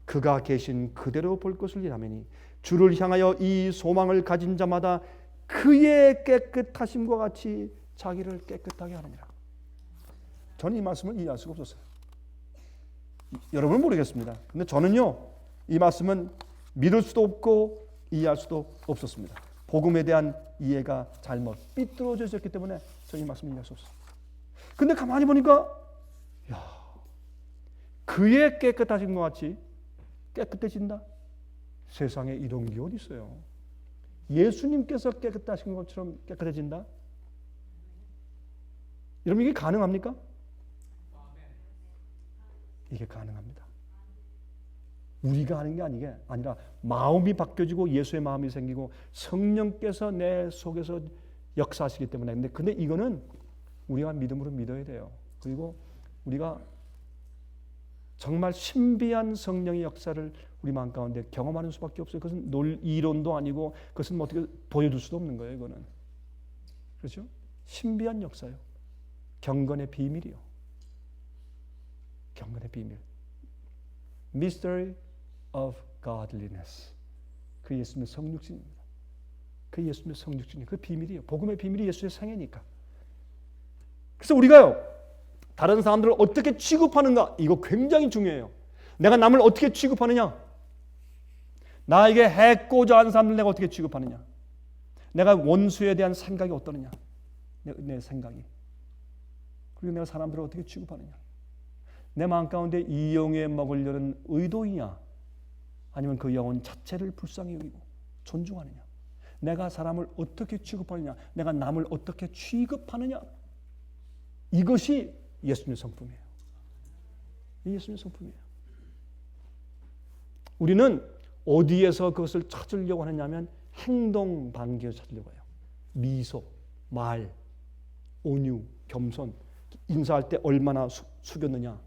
그가 계신 그대로 볼 것을 이라매니 주를 향하여 이 소망을 가진 자마다 그의 깨끗하심과 같이 자기를 깨끗하게 하느니라. 저는 이 말씀을 이해할 수가 없었어요. 여러분은 모르겠습니다. 근데 저는요 이 말씀은 믿을 수도 없고 이해할 수도 없었습니다. 복음에 대한 이해가 잘못 삐뚤어져 있었기 때문에 저는 이 말씀을 이해할 수 없었어요. 근데 가만히 보니까 그의 깨끗하신 것 같이 깨끗해진다? 세상에 이런 게 어디 있어요? 예수님께서 깨끗하신 것처럼 깨끗해진다? 여러분 이게 가능합니까? 이게 가능합니다. 우리가 하는 게 아니라 마음이 바뀌어지고 예수의 마음이 생기고 성령께서 내 속에서 역사하시기 때문에 근데 이거는 우리가 믿음으로 믿어야 돼요. 그리고 우리가 정말 신비한 성령의 역사를 우리 마음 가운데 경험하는 수밖에 없어요. 그것은 이론도 아니고 그것은 어떻게 보여줄 수도 없는 거예요. 이거는 그렇죠? 신비한 역사요. 경건의 비밀이요. 경건의 비밀. Mystery of Godliness. 그 예수님의 성육신입니다. 그 예수님의 성육신이 그 비밀이에요. 복음의 비밀이 예수의 생애니까. 그래서 우리가요. 다른 사람들을 어떻게 취급하는가 이거 굉장히 중요해요. 내가 남을 어떻게 취급하느냐. 나에게 해코자 하는 사람들 내가 어떻게 취급하느냐. 내가 원수에 대한 생각이 어떠느냐. 내 생각이. 그리고 내가 사람들을 어떻게 취급하느냐. 내 마음 가운데 이 영에 먹으려는 의도이냐 아니면 그 영혼 자체를 불쌍히 여기고 존중하느냐. 내가 사람을 어떻게 취급하느냐. 내가 남을 어떻게 취급하느냐. 이것이 예수님의 성품이에요. 예수님의 성품이에요. 우리는 어디에서 그것을 찾으려고 하느냐면 행동 방기에서 찾으려고 해요. 미소, 말, 온유, 겸손. 인사할 때 얼마나 숙였느냐.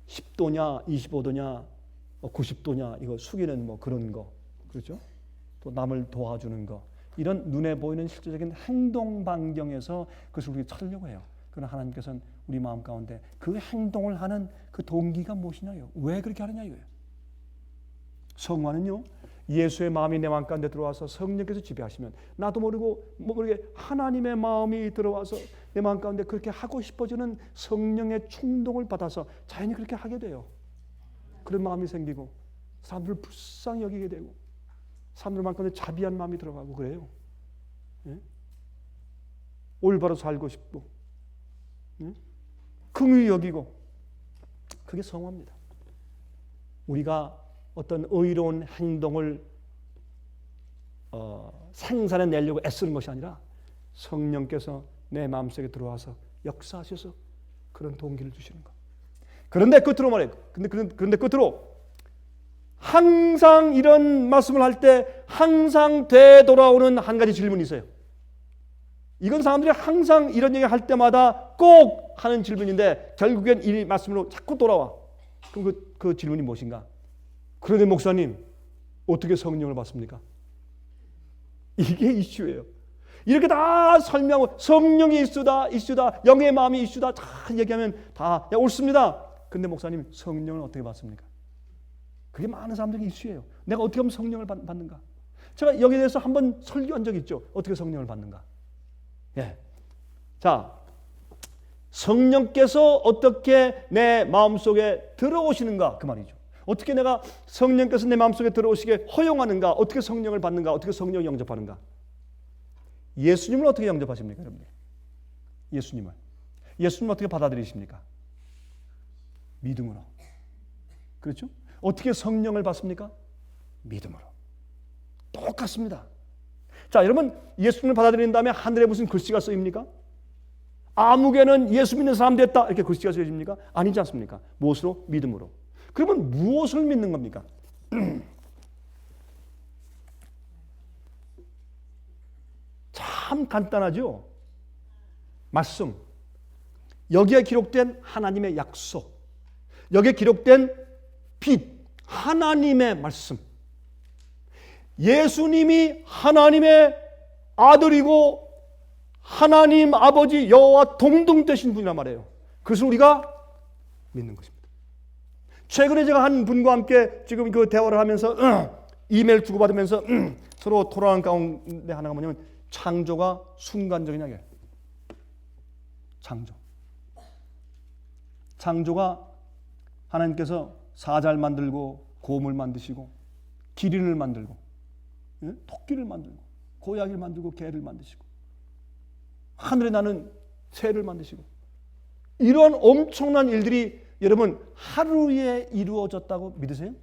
10도냐, 25도냐, 90도냐. 이거 숙이는 그런 거. 그렇죠? 또 남을 도와주는 거. 이런 눈에 보이는 실제적인 행동 반경에서 그것을 우리가 찾으려고 해요. 그러나 하나님께서는 우리 마음 가운데 그 행동을 하는 그 동기가 무엇이냐요? 왜 그렇게 하느냐 이거예요. 성화는요. 예수의 마음이 내 마음 가운데 들어와서 성령께서 지배하시면 나도 모르게 하나님의 마음이 들어와서 내 마음 가운데 그렇게 하고 싶어지는 성령의 충동을 받아서 자연히 그렇게 하게 돼요. 그런 마음이 생기고 사람들을 불쌍히 여기게 되고 사람들 마음 가운데 자비한 마음이 들어가고 그래요. 예? 올바로 살고 싶고, 긍휼히 여기고, 그게 성화입니다. 우리가 어떤 의로운 행동을 생산해내려고 애쓰는 것이 아니라 성령께서 내 마음속에 들어와서 역사하셔서 그런 동기를 주시는 것. 그런데 끝으로 말해요. 그런데 끝으로 항상 이런 말씀을 할 때 항상 되돌아오는 한 가지 질문이 있어요. 이건 사람들이 항상 이런 얘기 할 때마다 꼭 하는 질문인데 결국엔 이 말씀으로 자꾸 돌아와. 그럼 그 질문이 무엇인가? 그런데 목사님, 어떻게 성령을 받습니까? 이게 이슈예요. 이렇게 다 설명하고 성령이 이슈다, 영의 마음이 이슈다 다 얘기하면 다 옳습니다. 근데 목사님, 성령을 어떻게 받습니까? 그게 많은 사람들이 이슈예요. 내가 어떻게 하면 성령을 받는가? 제가 여기에 대해서 한번 설교한 적이 있죠. 어떻게 성령을 받는가? 예. 자, 성령께서 어떻게 내 마음속에 들어오시는가? 그 말이죠. 어떻게 내가 성령께서 내 마음속에 들어오시게 허용하는가? 어떻게 성령을 받는가? 어떻게 성령을 영접하는가? 예수님을 어떻게 영접하십니까, 여러분? 예수님을 어떻게 받아들이십니까? 믿음으로. 그렇죠? 어떻게 성령을 받습니까? 믿음으로. 똑같습니다. 자, 여러분, 예수님을 받아들인 다음에 하늘에 무슨 글씨가 쓰입니까? 아무개는 예수 믿는 사람 됐다 이렇게 글씨가 쓰여집니까? 아니지 않습니까? 무엇으로? 믿음으로. 그러면 무엇을 믿는 겁니까? 참 간단하죠? 말씀. 여기에 기록된 하나님의 약속. 여기에 기록된 빛. 하나님의 말씀. 예수님이 하나님의 아들이고 하나님 아버지 여호와 동등 되신 분이란 말이에요. 그것을 우리가 믿는 것입니다. 최근에 제가 한 분과 함께 지금 그 대화를 하면서 이메일 주고받으면서 서로 토론하는 가운데 하나가 뭐냐면 창조가 순간적이냐 이게. 창조가 하나님께서 사자를 만들고 곰을 만드시고 기린을 만들고 토끼를 만들고 고양이를 만들고 개를 만드시고 하늘에 나는 새를 만드시고 이런 엄청난 일들이 여러분 하루에 이루어졌다고 믿으세요?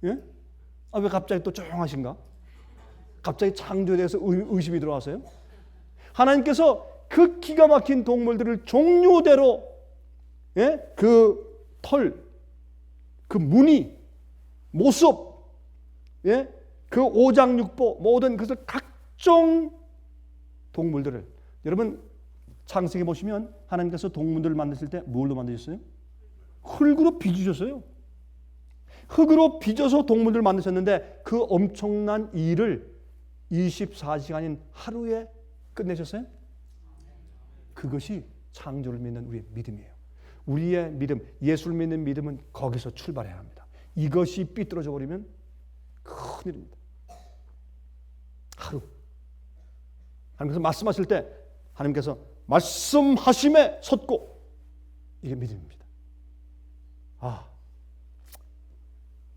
예? 아, 왜 갑자기 또 조용하신가? 갑자기 창조에 대해서 의심이 들어왔어요? 하나님께서 그 기가 막힌 동물들을 종류대로 그 털, 그 무늬, 모습, 그 오장육부 모든 것을 각종 동물들을 여러분 창세기 보시면 하나님께서 동물들을 만드실 때 뭘로 만드셨어요? 흙으로 빚으셨어요. 흙으로 빚어서 동물들을 만드셨는데 그 엄청난 일을 24시간인 하루에 끝내셨어요? 그것이 창조를 믿는 우리의 믿음이에요. 우리의 믿음, 예수를 믿는 믿음은 거기서 출발해야 합니다. 이것이 삐뚤어져 버리면 큰일입니다. 하루. 하나님께서 말씀하실 때 하나님께서 말씀하심에 섰고 이게 믿음입니다.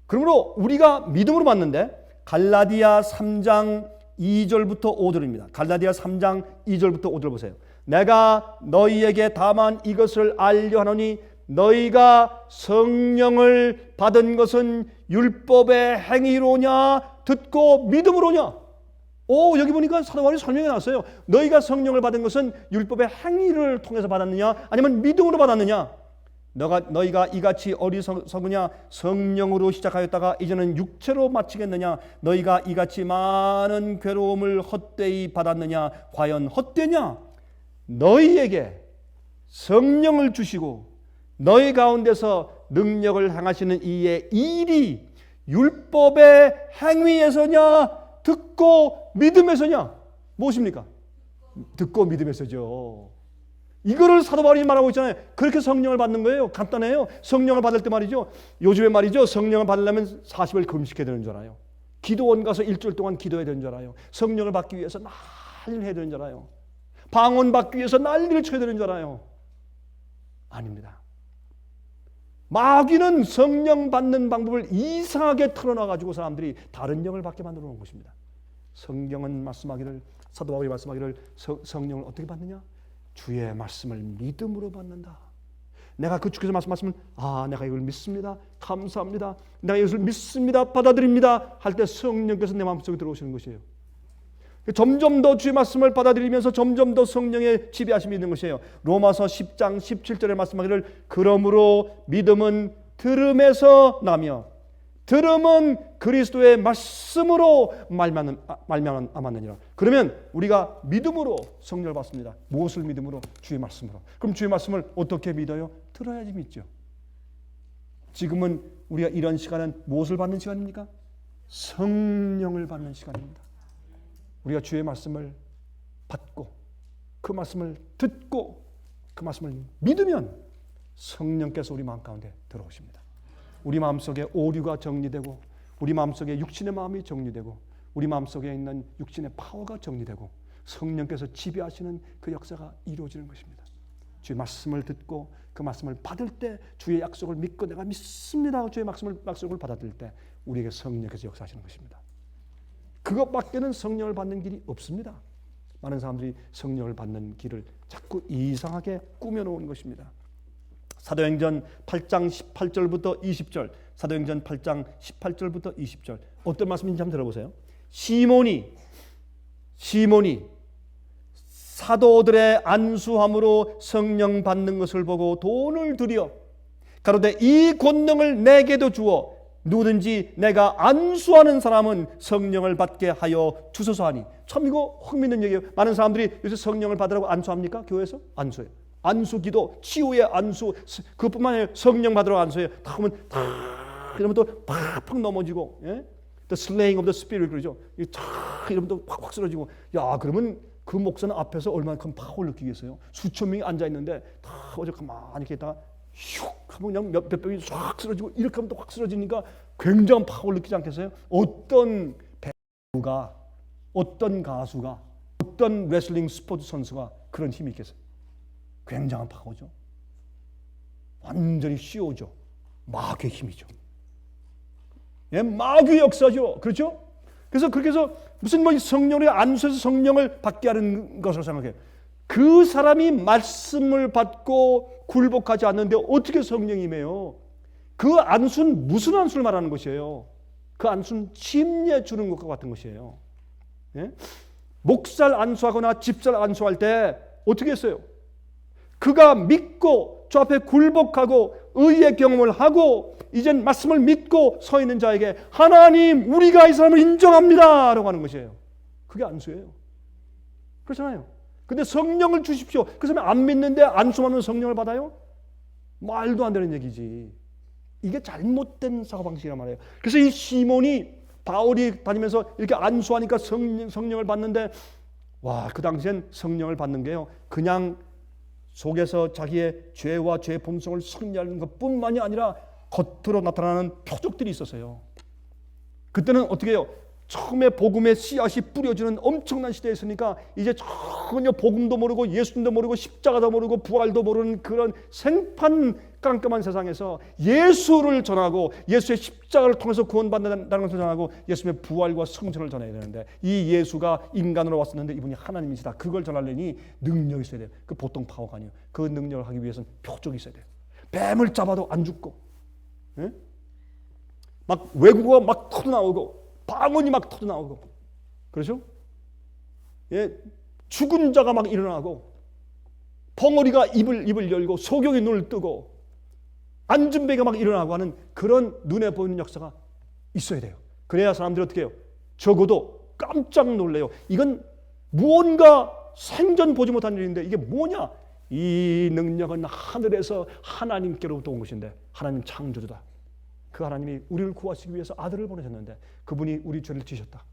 그러므로 우리가 믿음으로 받는데 갈라디아 3장 2절부터 5절입니다. 갈라디아 3장 2절부터 5절 보세요. 내가 너희에게 다만 이것을 알려 하노니 너희가 성령을 받은 것은 율법의 행위로냐 듣고 믿음으로냐. 여기 보니까 사도 바울이 설명해 놨어요. 너희가 성령을 받은 것은 율법의 행위를 통해서 받았느냐 아니면 믿음으로 받았느냐. 너희가 이같이 어리석으냐 성령으로 시작하였다가 이제는 육체로 마치겠느냐. 너희가 이같이 많은 괴로움을 헛되이 받았느냐. 과연 헛되냐. 너희에게 성령을 주시고 너희 가운데서 능력을 행하시는 이의 일이 율법의 행위에서냐 듣고 믿음에서냐. 무엇입니까? 듣고 믿음에서죠. 이거를 사도 바울이 말하고 있잖아요. 그렇게 성령을 받는 거예요. 간단해요. 성령을 받을 때 말이죠. 요즘에 말이죠. 성령을 받으려면 40일 금식해야 되는 줄 알아요. 기도원 가서 일주일 동안 기도해야 되는 줄 알아요. 성령을 받기 위해서 난리를 해야 되는 줄 알아요. 방언 받기 위해서 난리를 쳐야 되는 줄 알아요. 아닙니다. 마귀는 성령 받는 방법을 이상하게 틀어놔가지고 사람들이 다른 영을 받게 만들어 놓은 것입니다. 성경은 말씀하기를, 사도 바울이 말씀하기를 성령을 어떻게 받느냐? 주의 말씀을 믿음으로 받는다. 내가 그 주께서 말씀하시면 내가 이걸 믿습니다. 감사합니다. 내가 이것을 믿습니다. 받아들입니다. 할 때 성령께서 내 마음속에 들어오시는 것이에요. 점점 더 주의 말씀을 받아들이면서 점점 더 성령의 지배하심이 있는 것이에요. 로마서 10장 17절에 말씀하기를 그러므로 믿음은 들음에서 나며 들음은 그리스도의 말씀으로 말미암았느니라. 그러면 우리가 믿음으로 성령을 받습니다. 무엇을 믿음으로? 주의 말씀으로. 그럼 주의 말씀을 어떻게 믿어요? 들어야지 믿죠. 지금은 우리가 이런 시간은 무엇을 받는 시간입니까? 성령을 받는 시간입니다. 우리가 주의 말씀을 받고 그 말씀을 듣고 그 말씀을 믿으면 성령께서 우리 마음 가운데 들어오십니다. 우리 마음속에 오류가 정리되고 우리 마음속에 육신의 마음이 정리되고 우리 마음속에 있는 육신의 파워가 정리되고 성령께서 지배하시는 그 역사가 이루어지는 것입니다. 주의 말씀을 듣고 그 말씀을 받을 때 주의 약속을 믿고 내가 믿습니다. 주의 약속을 받아들일 때 우리에게 성령께서 역사하시는 것입니다. 그것밖에는 성령을 받는 길이 없습니다. 많은 사람들이 성령을 받는 길을 자꾸 이상하게 꾸며놓은 것입니다. 사도행전 8장 18절부터 20절, 사도행전 8장 18절부터 20절 어떤 말씀인지 한번 들어보세요. 시몬이 사도들의 안수함으로 성령 받는 것을 보고 돈을 들여 가로되 이 권능을 내게도 주어 누구든지 내가 안수하는 사람은 성령을 받게 하여 주소서 하니. 참 이거 흥미있는 얘기예요. 많은 사람들이 요새 성령을 받으라고 안수합니까? 교회에서? 안수해요. 안수기도, 치유의 안수, 그것뿐만 아니라 성령 받으라고 안수해요. 다 하면 다 이러면 또 팍팍 넘어지고, 예? The slaying of the spirit 그러죠. 다 이러면 또 확 쓰러지고. 야, 그러면 그 목사는 앞에서 얼마나 큰 파워를 느끼겠어요? 수천 명이 앉아 있는데 다 어제 가만히 이렇게 있다가 슉 하면 그냥 몇 병이 싹 쓰러지고 이렇게 하면 또 확 쓰러지니까 굉장한 파워를 느끼지 않겠어요? 어떤 배우가, 어떤 가수가, 어떤 레슬링 스포츠 선수가 그런 힘이 있겠어요? 굉장한 파워죠. 완전히 CEO죠. 마귀의 힘이죠. 예, 마귀의 역사죠. 그렇죠? 그래서 그렇게 해서 무슨 성령의 안수해서 성령을 받게 하는 것으로 생각해요. 그 사람이 말씀을 받고 굴복하지 않는데 어떻게 성령이 임해요? 그 안수는 무슨 안수를 말하는 것이에요? 그 안수는 침례 주는 것과 같은 것이에요. 예? 목살 안수하거나 집살 안수할 때 어떻게 했어요? 그가 믿고 저 앞에 굴복하고 의의 경험을 하고 이젠 말씀을 믿고 서 있는 자에게 하나님 우리가 이 사람을 인정합니다 라고 하는 것이에요. 그게 안수예요. 그렇잖아요. 근데 성령을 주십시오. 그 사람이 안 믿는데 안수하면 성령을 받아요? 말도 안 되는 얘기지. 이게 잘못된 사고방식이란 말이에요. 그래서 이 시몬이 바울이 다니면서 이렇게 안수하니까 성령을 받는데 와, 그 당시엔 성령을 받는 게요 그냥 속에서 자기의 죄와 죄의 본성을 승리하는 것뿐만이 아니라 겉으로 나타나는 표적들이 있었어요. 그때는 어떻게 해요? 처음에 복음의 씨앗이 뿌려지는 엄청난 시대였으니까 이제 전혀 복음도 모르고 예수님도 모르고 십자가도 모르고 부활도 모르는 그런 생판 깜깜한 세상에서 예수를 전하고 예수의 십자가를 통해서 구원받는다는 것을 전하고 예수님의 부활과 성천을 전해야 되는데 이 예수가 인간으로 왔었는데 이분이 하나님이시다. 그걸 전하려니 능력이 있어야 돼요. 그 보통 파워가 아니에요. 그 능력을 하기 위해서는 표적이 있어야 돼요. 뱀을 잡아도 안 죽고, 예? 막 외구가 막 터져나오고 방언이 막 터져나오고, 그렇죠? 예, 죽은 자가 막 일어나고 벙어리가 입을 열고 소경이 눈을 뜨고 앉은 배가 막 일어나고 하는 그런 눈에 보이는 역사가 있어야 돼요. 그래야 사람들이 어떻게 해요? 적어도 깜짝 놀래요. 이건 무언가 생전 보지 못한 일인데 이게 뭐냐? 이 능력은 하늘에서 하나님께로부터 온 것인데 하나님 창조주다. 그 하나님이 우리를 구하시기 위해서 아들을 보내셨는데 그분이 우리 죄를 지셨다.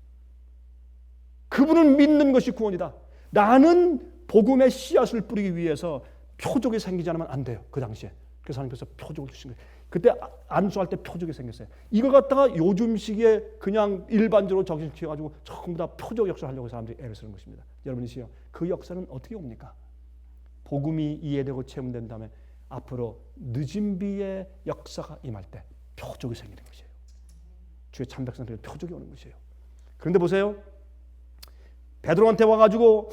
그분을 믿는 것이 구원이다. 나는 복음의 씨앗을 뿌리기 위해서 표적이 생기지 않으면 안 돼요. 그 당시에. 그래서 하나님께서 표적을 주신 거예요. 그때 안수할 때 표적이 생겼어요. 이걸 갖다가 요즘 시기에 그냥 일반적으로 적용시켜가지고 전부 다 표적 역사를 하려고 사람들이 애를 쓰는 것입니다. 여러분이시여, 그 역사는 어떻게 옵니까? 복음이 이해되고 체험된 다음에 앞으로 늦은 비의 역사가 임할 때 표적이 생기는 것이에요. 주의 참 백성들에게 표적이 오는 것이에요. 그런데 보세요. 베드로한테 와가지고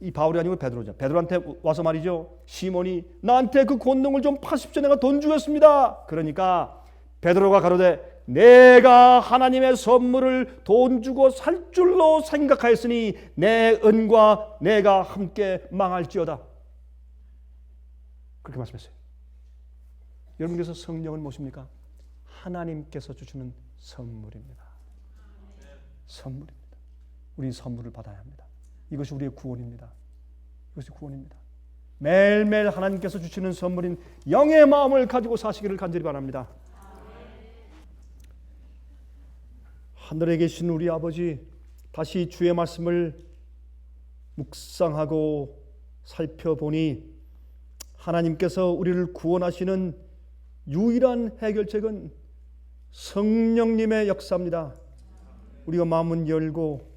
이 바울이 아니고 베드로죠. 베드로한테 와서 말이죠. 시몬이 나한테 그 권능을 좀 파십시오. 내가 돈 주겠습니다. 그러니까 베드로가 가로되 내가 하나님의 선물을 돈 주고 살 줄로 생각하였으니 내 은과 내가 함께 망할지어다. 그렇게 말씀했어요. 여러분께서 성령은 무엇입니까? 하나님께서 주시는 선물입니다. 선물입니다. 우리는 선물을 받아야 합니다. 이것이 우리의 구원입니다. 이것이 구원입니다. 매일매일 하나님께서 주시는 선물인 영의 마음을 가지고 사시기를 간절히 바랍니다. 하늘에 계신 우리 아버지, 다시 주의 말씀을 묵상하고 살펴보니 하나님께서 우리를 구원하시는 유일한 해결책은 성령님의 역사입니다. 우리가 마음은 열고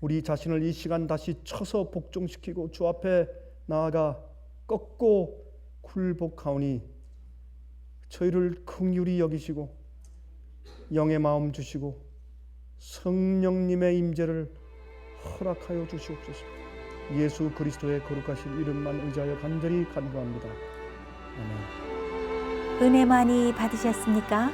우리 자신을 이 시간 다시 쳐서 복종시키고 주 앞에 나아가 꺾고 굴복하오니 저희를 긍휼히 여기시고 영의 마음 주시고 성령님의 임재를 허락하여 주시옵소서. 예수 그리스도의 거룩하신 이름만 의지하여 간절히 간구합니다. 아멘. 은혜 많이 받으셨습니까?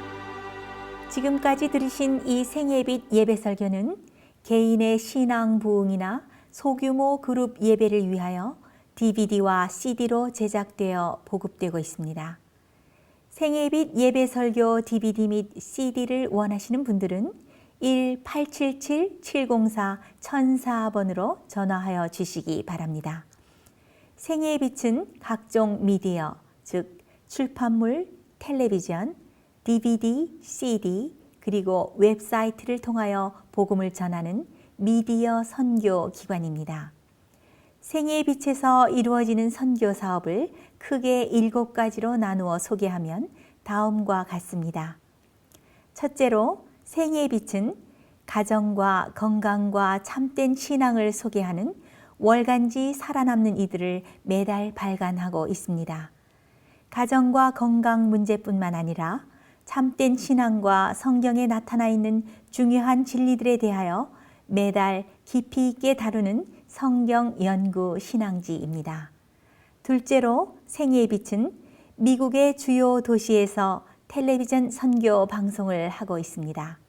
지금까지 들으신 이 생예빛 예배 설교는 개인의 신앙 부흥이나 소규모 그룹 예배를 위하여 DVD와 CD로 제작되어 보급되고 있습니다. 생예빛 예배 설교 DVD 및 CD를 원하시는 분들은 1-877-704-1004번으로 전화하여 주시기 바랍니다. 생애의 빛은 각종 미디어, 즉 출판물, 텔레비전, DVD, CD, 그리고 웹사이트를 통하여 복음을 전하는 미디어 선교 기관입니다. 생애의 빛에서 이루어지는 선교 사업을 크게 7가지로 나누어 소개하면 다음과 같습니다. 첫째로 생애의 빛은 가정과 건강과 참된 신앙을 소개하는 월간지 살아남는 이들을 매달 발간하고 있습니다. 가정과 건강 문제뿐만 아니라 참된 신앙과 성경에 나타나 있는 중요한 진리들에 대하여 매달 깊이 있게 다루는 성경 연구 신앙지입니다. 둘째로 생애의 빛은 미국의 주요 도시에서 텔레비전 선교 방송을 하고 있습니다.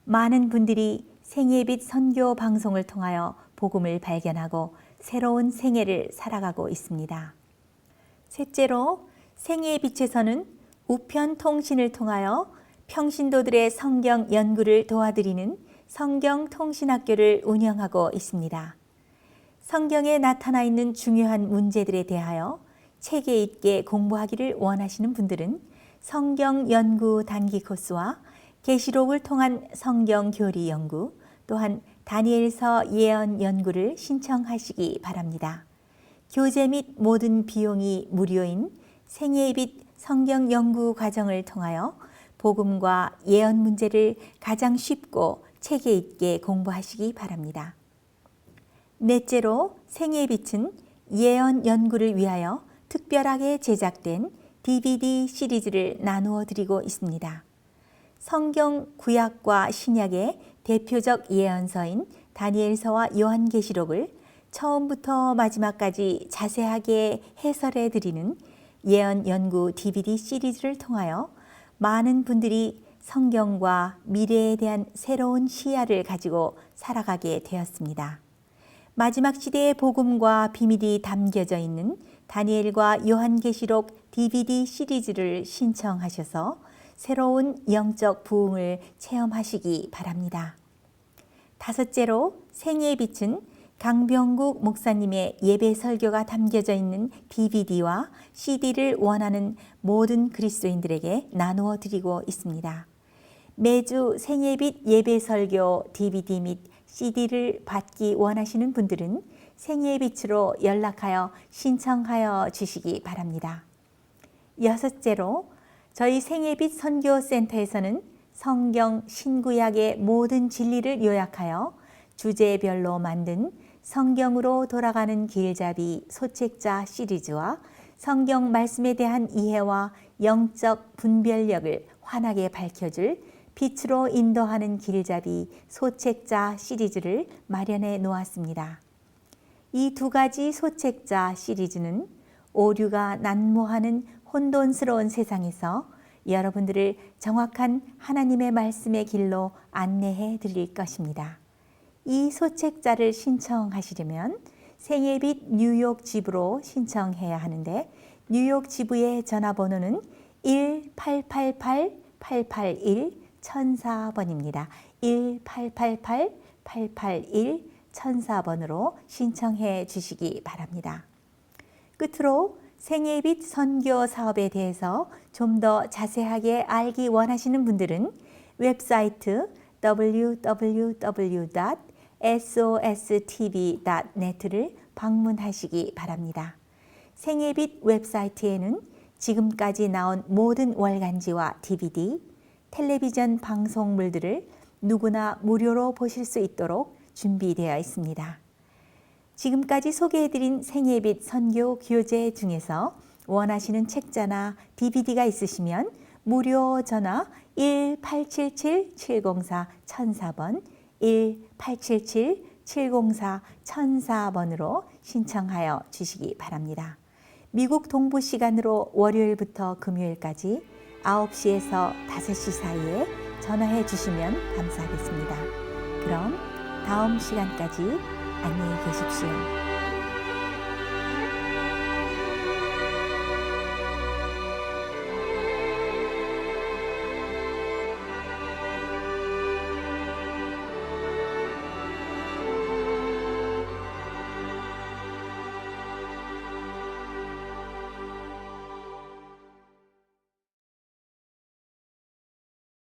많은 분들이 생애의 빛 선교 방송을 통하여 복음을 발견하고 새로운 생애를 살아가고 있습니다. 셋째로 생애의 빛에서는 우편 통신을 통하여 평신도들의 성경 연구를 도와드리는 성경 통신학교를 운영하고 있습니다. 성경에 나타나 있는 중요한 문제들에 대하여 체계 있게 공부하기를 원하시는 분들은 성경 연구 단기 코스와 계시록을 통한 성경 교리 연구, 또한 다니엘서 예언 연구를 신청하시기 바랍니다. 교재 및 모든 비용이 무료인 생애의 빛 성경 연구 과정을 통하여 복음과 예언 문제를 가장 쉽고 체계 있게 공부하시기 바랍니다. 넷째로 생애의 빛은 예언 연구를 위하여 특별하게 제작된 DVD 시리즈를 나누어 드리고 있습니다. 성경 구약과 신약의 대표적 예언서인 다니엘서와 요한계시록을 처음부터 마지막까지 자세하게 해설해 드리는 예언 연구 DVD 시리즈를 통하여 많은 분들이 성경과 미래에 대한 새로운 시야를 가지고 살아가게 되었습니다. 마지막 시대의 복음과 비밀이 담겨져 있는 다니엘과 요한계시록 DVD 시리즈를 신청하셔서 새로운 영적 부흥을 체험하시기 바랍니다. 다섯째로 생애의 빛은 강병국 목사님의 예배 설교가 담겨져 있는 DVD와 CD를 원하는 모든 그리스도인들에게 나누어 드리고 있습니다. 매주 생애의 빛 예배 설교 DVD 및 CD를 받기 원하시는 분들은 생애의 빛으로 연락하여 신청하여 주시기 바랍니다. 여섯째로 저희 생애의 빛 선교센터에서는 성경 신구약의 모든 진리를 요약하여 주제별로 만든 성경으로 돌아가는 길잡이 소책자 시리즈와 성경 말씀에 대한 이해와 영적 분별력을 환하게 밝혀줄 빛으로 인도하는 길잡이 소책자 시리즈를 마련해 놓았습니다. 이 두 가지 소책자 시리즈는 오류가 난무하는 혼돈스러운 세상에서 여러분들을 정확한 하나님의 말씀의 길로 안내해 드릴 것입니다. 이 소책자를 신청하시려면 생애빛 뉴욕 지부로 신청해야 하는데 뉴욕 지부의 전화번호는 1-888-881-1004번입니다. 1-888-881-1004번으로 신청해 주시기 바랍니다. 끝으로 생애빛 선교 사업에 대해서 좀 더 자세하게 알기 원하시는 분들은 웹사이트 www.sostv.net를 방문하시기 바랍니다. 생애빛 웹사이트에는 지금까지 나온 모든 월간지와 DVD, 텔레비전 방송물들을 누구나 무료로 보실 수 있도록 준비되어 있습니다. 지금까지 소개해드린 생애빛 선교 교재 중에서 원하시는 책자나 DVD가 있으시면 무료 전화 1-877-704-1004번, 1-877-704-1004번으로 신청하여 주시기 바랍니다. 미국 동부 시간으로 월요일부터 금요일까지 9시에서 5시 사이에 전화해 주시면 감사하겠습니다. 그럼 다음 시간까지 안녕히 계십시오.